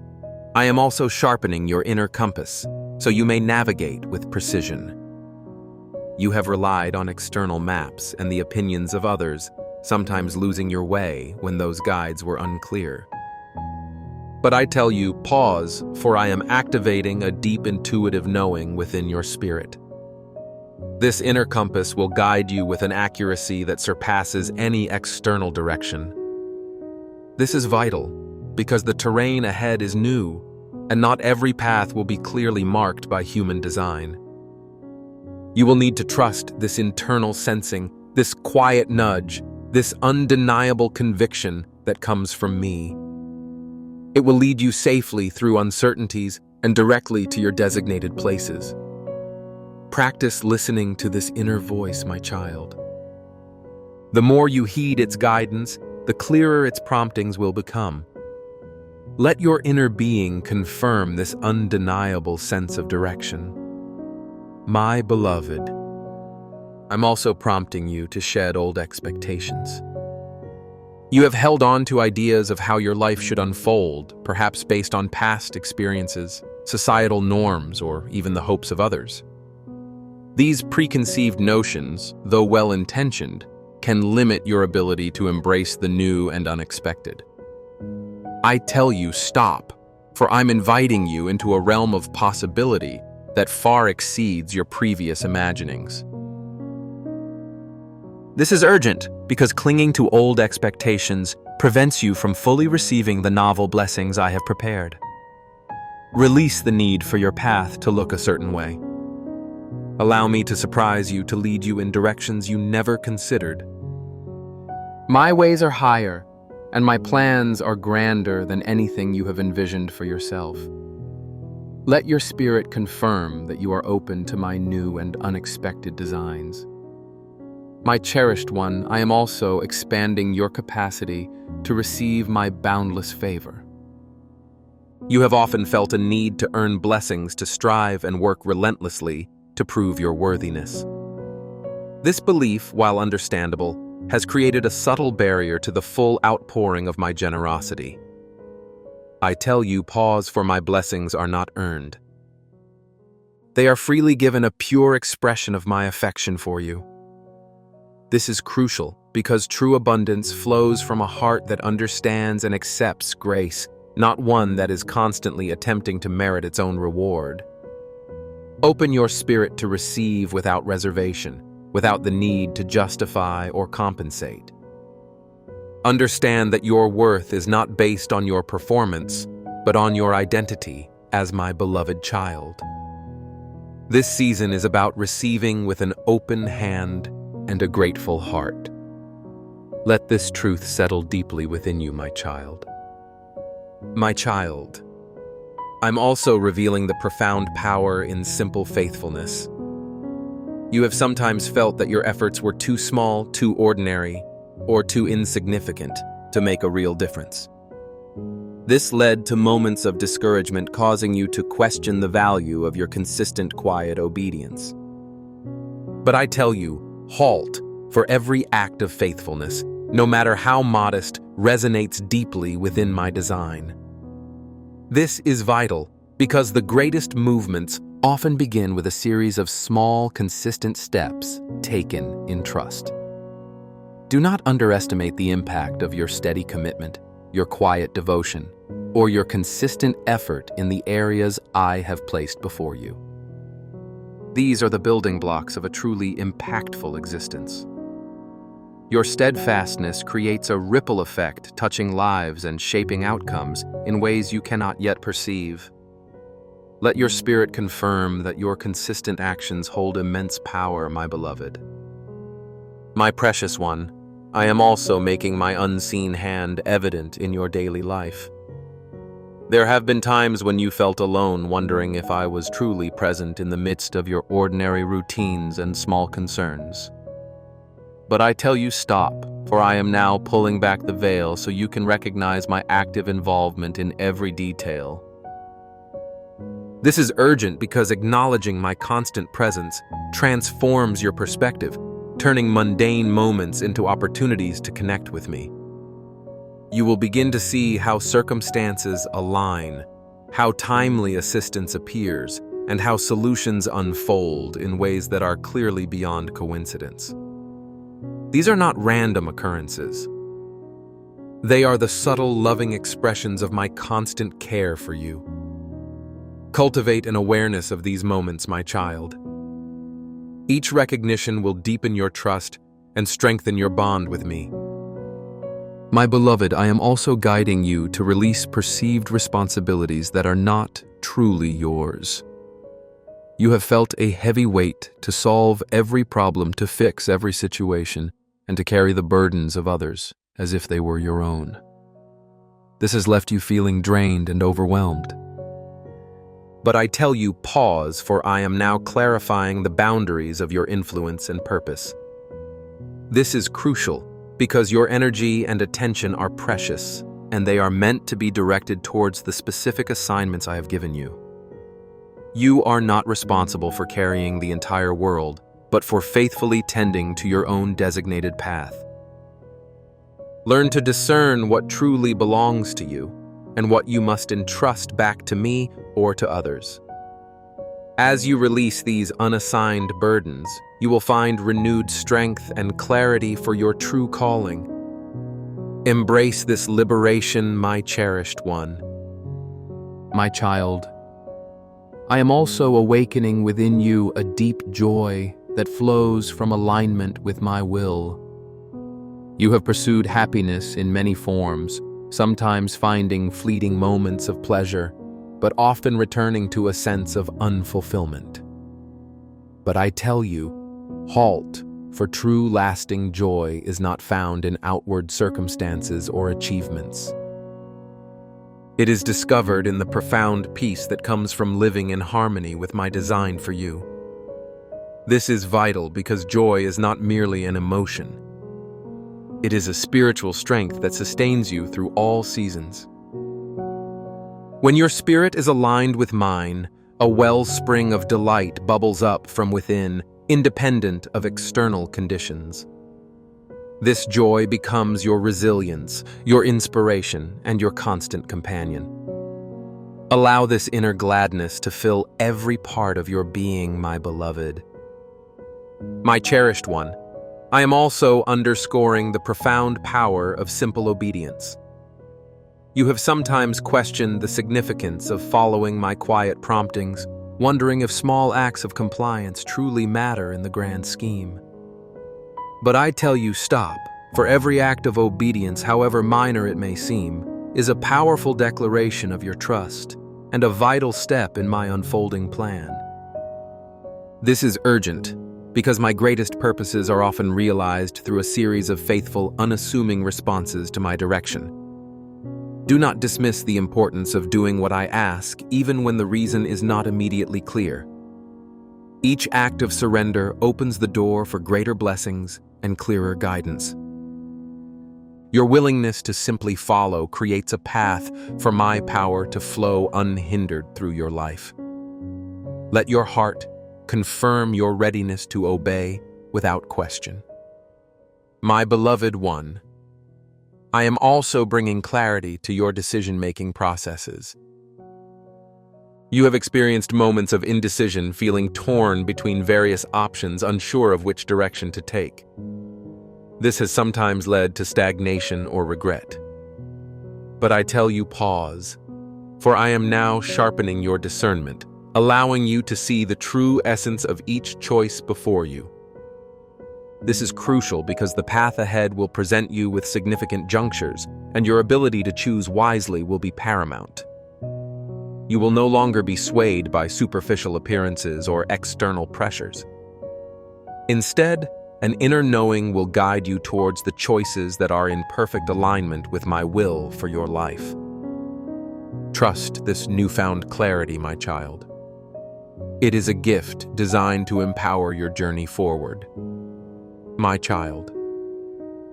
I am also sharpening your inner compass, so you may navigate with precision. You have relied on external maps and the opinions of others, sometimes losing your way when those guides were unclear. But I tell you, pause, for I am activating a deep intuitive knowing within your spirit. This inner compass will guide you with an accuracy that surpasses any external direction. This is vital, because the terrain ahead is new, and not every path will be clearly marked by human design. You will need to trust this internal sensing, this quiet nudge, this undeniable conviction that comes from me. It will lead you safely through uncertainties and directly to your designated places. Practice listening to this inner voice, my child. The more you heed its guidance, the clearer its promptings will become. Let your inner being confirm this undeniable sense of direction. My beloved, I'm also prompting you to shed old expectations. You have held on to ideas of how your life should unfold, perhaps based on past experiences, societal norms, or even the hopes of others. These preconceived notions, though well-intentioned, can limit your ability to embrace the new and unexpected. I tell you, stop, for I'm inviting you into a realm of possibility that far exceeds your previous imaginings. This is urgent because clinging to old expectations prevents you from fully receiving the novel blessings I have prepared. Release the need for your path to look a certain way. Allow me to surprise you, to lead you in directions you never considered. My ways are higher, and my plans are grander than anything you have envisioned for yourself. Let your spirit confirm that you are open to my new and unexpected designs. My cherished one, I am also expanding your capacity to receive my boundless favor. You have often felt a need to earn blessings, to strive and work relentlessly to prove your worthiness. This belief, while understandable, has created a subtle barrier to the full outpouring of my generosity. I tell you, pause, for my blessings are not earned. They are freely given, a pure expression of my affection for you. This is crucial because true abundance flows from a heart that understands and accepts grace, not one that is constantly attempting to merit its own reward. Open your spirit to receive without reservation, without the need to justify or compensate. Understand that your worth is not based on your performance, but on your identity, as my beloved child. This season is about receiving with an open hand and a grateful heart. Let this truth settle deeply within you, my child. My child, I'm also revealing the profound power in simple faithfulness. You have sometimes felt that your efforts were too small, too ordinary, or too insignificant to make a real difference. This led to moments of discouragement, causing you to question the value of your consistent, quiet obedience. But I tell you, halt, for every act of faithfulness, no matter how modest, resonates deeply within my design. This is vital because the greatest movements often begin with a series of small, consistent steps taken in trust. Do not underestimate the impact of your steady commitment, your quiet devotion, or your consistent effort in the areas I have placed before you. These are the building blocks of a truly impactful existence. Your steadfastness creates a ripple effect, touching lives and shaping outcomes in ways you cannot yet perceive. Let your spirit confirm that your consistent actions hold immense power, my beloved. My precious one, I am also making my unseen hand evident in your daily life. There have been times when you felt alone, wondering if I was truly present in the midst of your ordinary routines and small concerns. But I tell you, stop, for I am now pulling back the veil so you can recognize my active involvement in every detail. This is urgent because acknowledging my constant presence transforms your perspective, turning mundane moments into opportunities to connect with me. You will begin to see how circumstances align, how timely assistance appears, and how solutions unfold in ways that are clearly beyond coincidence. These are not random occurrences. They are the subtle, loving expressions of my constant care for you. Cultivate an awareness of these moments, my child. Each recognition will deepen your trust and strengthen your bond with me. My beloved, I am also guiding you to release perceived responsibilities that are not truly yours. You have felt a heavy weight to solve every problem, to fix every situation, and to carry the burdens of others as if they were your own. This has left you feeling drained and overwhelmed. But I tell you, pause, for I am now clarifying the boundaries of your influence and purpose. This is crucial because your energy and attention are precious, and they are meant to be directed towards the specific assignments I have given you. You are not responsible for carrying the entire world, but for faithfully tending to your own designated path. Learn to discern what truly belongs to you and what you must entrust back to me or to others. As you release these unassigned burdens, you will find renewed strength and clarity for your true calling. Embrace this liberation, my cherished one. My child, I am also awakening within you a deep joy that flows from alignment with my will. You have pursued happiness in many forms, sometimes finding fleeting moments of pleasure, but often returning to a sense of unfulfillment. But I tell you, halt, for true lasting joy is not found in outward circumstances or achievements. It is discovered in the profound peace that comes from living in harmony with my design for you. This is vital because joy is not merely an emotion. It is a spiritual strength that sustains you through all seasons. When your spirit is aligned with mine, a wellspring of delight bubbles up from within, independent of external conditions. This joy becomes your resilience, your inspiration, and your constant companion. Allow this inner gladness to fill every part of your being, my beloved. My cherished one, I am also underscoring the profound power of simple obedience. You have sometimes questioned the significance of following my quiet promptings, wondering if small acts of compliance truly matter in the grand scheme. But I tell you, stop, for every act of obedience, however minor it may seem, is a powerful declaration of your trust and a vital step in my unfolding plan. This is urgent, because my greatest purposes are often realized through a series of faithful, unassuming responses to my direction. Do not dismiss the importance of doing what I ask, even when the reason is not immediately clear. Each act of surrender opens the door for greater blessings and clearer guidance. Your willingness to simply follow creates a path for my power to flow unhindered through your life. Let your heart confirm your readiness to obey without question. My beloved one, I am also bringing clarity to your decision-making processes. You have experienced moments of indecision, feeling torn between various options, unsure of which direction to take. This has sometimes led to stagnation or regret. But I tell you, pause, for I am now sharpening your discernment, allowing you to see the true essence of each choice before you. This is crucial because the path ahead will present you with significant junctures, and your ability to choose wisely will be paramount. You will no longer be swayed by superficial appearances or external pressures. Instead, an inner knowing will guide you towards the choices that are in perfect alignment with my will for your life. Trust this newfound clarity, my child. It is a gift designed to empower your journey forward. My child,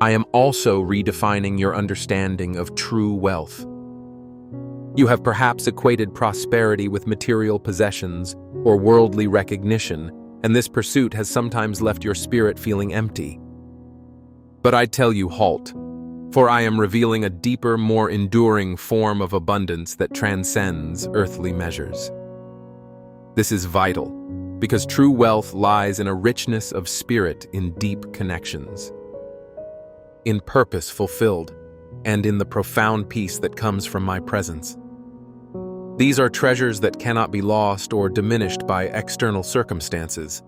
I am also redefining your understanding of true wealth. You have perhaps equated prosperity with material possessions or worldly recognition, and this pursuit has sometimes left your spirit feeling empty. But I tell you, halt, for I am revealing a deeper, more enduring form of abundance that transcends earthly measures. This is vital, because true wealth lies in a richness of spirit in deep connections, in purpose fulfilled, and in the profound peace that comes from my presence. These are treasures that cannot be lost or diminished by external circumstances.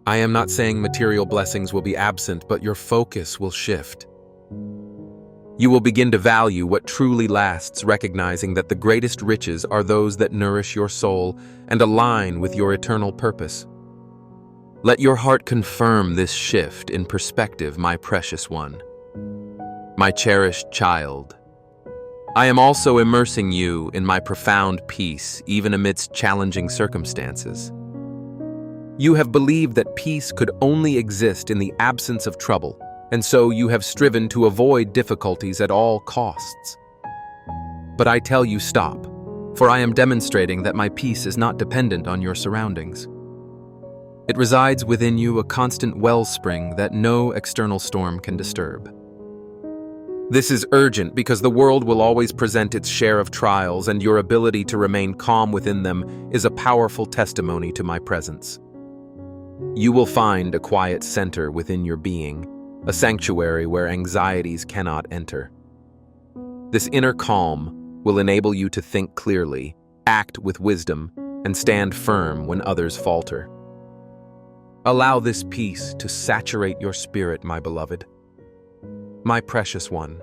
I am not saying material blessings will be absent, but your focus will shift. You will begin to value what truly lasts, recognizing that the greatest riches are those that nourish your soul and align with your eternal purpose. Let your heart confirm this shift in perspective, my precious one. My cherished child, I am also immersing you in my profound peace, even amidst challenging circumstances. You have believed that peace could only exist in the absence of trouble, and so you have striven to avoid difficulties at all costs. But I tell you, stop, for I am demonstrating that my peace is not dependent on your surroundings. It resides within you, a constant wellspring that no external storm can disturb. This is urgent because the world will always present its share of trials, and your ability to remain calm within them is a powerful testimony to my presence. You will find a quiet center within your being, a sanctuary where anxieties cannot enter. This inner calm will enable you to think clearly, act with wisdom, and stand firm when others falter. Allow this peace to saturate your spirit, my beloved. My precious one,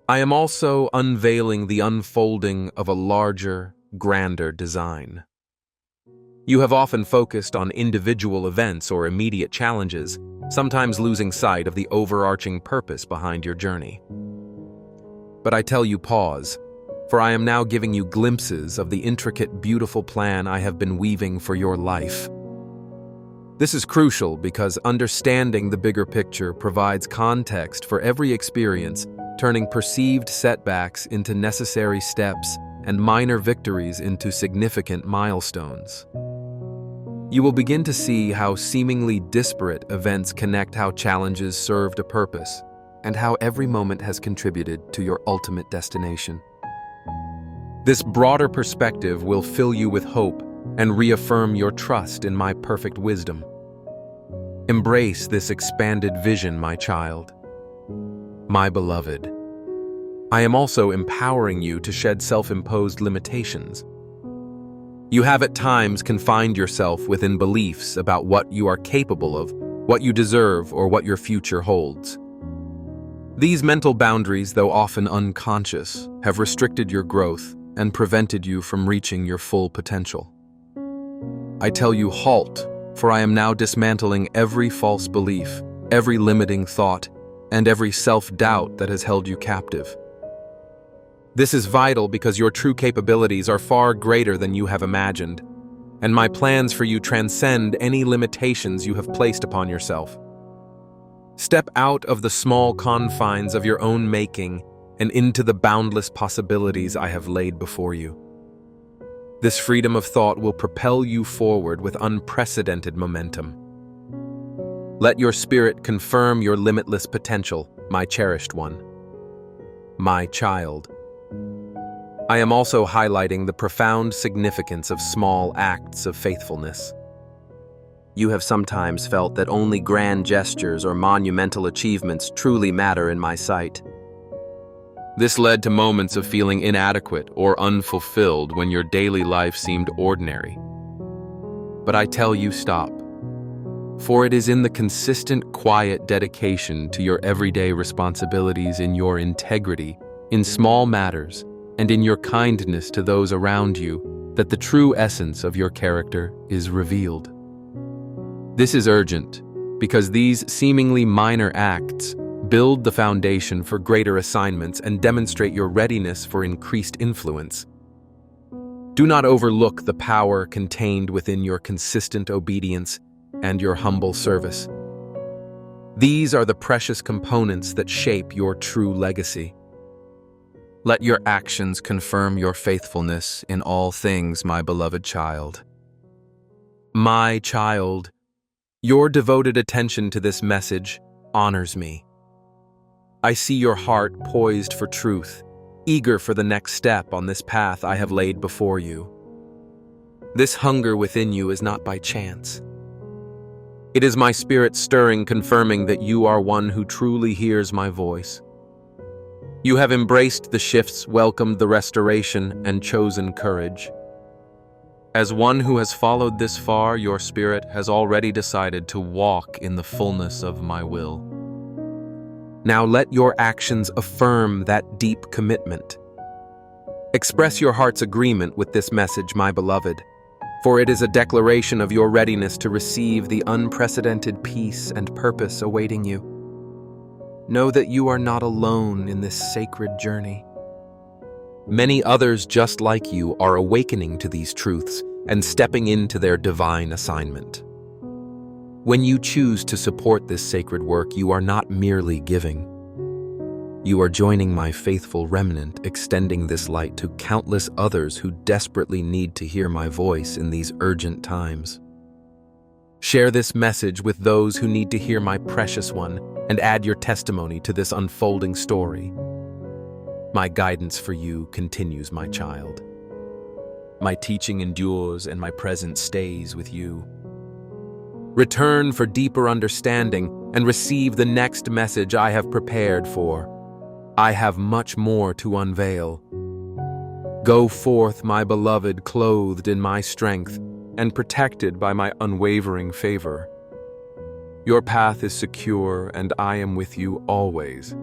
I am also unveiling the unfolding of a larger, grander design. You have often focused on individual events or immediate challenges, sometimes losing sight of the overarching purpose behind your journey. But I tell you, pause, for I am now giving you glimpses of the intricate, beautiful plan I have been weaving for your life. This is crucial because understanding the bigger picture provides context for every experience, turning perceived setbacks into necessary steps and minor victories into significant milestones. You will begin to see how seemingly disparate events connect, how challenges served a purpose, and how every moment has contributed to your ultimate destination. This broader perspective will fill you with hope and reaffirm your trust in my perfect wisdom. Embrace this expanded vision, my child. My beloved, I am also empowering you to shed self-imposed limitations. You have at times confined yourself within beliefs about what you are capable of, what you deserve, or what your future holds. These mental boundaries, though often unconscious, have restricted your growth and prevented you from reaching your full potential. I tell you, halt, for I am now dismantling every false belief, every limiting thought, and every self-doubt that has held you captive. This is vital because your true capabilities are far greater than you have imagined, and my plans for you transcend any limitations you have placed upon yourself. Step out of the small confines of your own making and into the boundless possibilities I have laid before you. This freedom of thought will propel you forward with unprecedented momentum. Let your spirit confirm your limitless potential, my cherished one. My child. I am also highlighting the profound significance of small acts of faithfulness. You have sometimes felt that only grand gestures or monumental achievements truly matter in my sight. This led to moments of feeling inadequate or unfulfilled when your daily life seemed ordinary. But I tell you, stop. For it is in the consistent, quiet dedication to your everyday responsibilities, in your integrity, in small matters, and in your kindness to those around you, that the true essence of your character is revealed. This is urgent, because these seemingly minor acts build the foundation for greater assignments and demonstrate your readiness for increased influence. Do not overlook the power contained within your consistent obedience and your humble service. These are the precious components that shape your true legacy. Let your actions confirm your faithfulness in all things, my beloved child. My child, your devoted attention to this message honors me. I see your heart poised for truth, eager for the next step on this path I have laid before you. This hunger within you is not by chance. It is my spirit stirring, confirming that you are one who truly hears my voice. You have embraced the shifts, welcomed the restoration, and chosen courage. As one who has followed this far, your spirit has already decided to walk in the fullness of my will. Now let your actions affirm that deep commitment. Express your heart's agreement with this message, my beloved, for it is a declaration of your readiness to receive the unprecedented peace and purpose awaiting you. Know that you are not alone in this sacred journey. Many others just like you are awakening to these truths and stepping into their divine assignment. When you choose to support this sacred work, you are not merely giving. You are joining my faithful remnant, extending this light to countless others who desperately need to hear my voice in these urgent times. Share this message with those who need to hear my precious one, and add your testimony to this unfolding story. My guidance for you continues, my child. My teaching endures and my presence stays with you. Return for deeper understanding and receive the next message I have prepared for. I have much more to unveil. Go forth, my beloved, clothed in my strength and protected by my unwavering favor. Your path is secure, and I am with you always.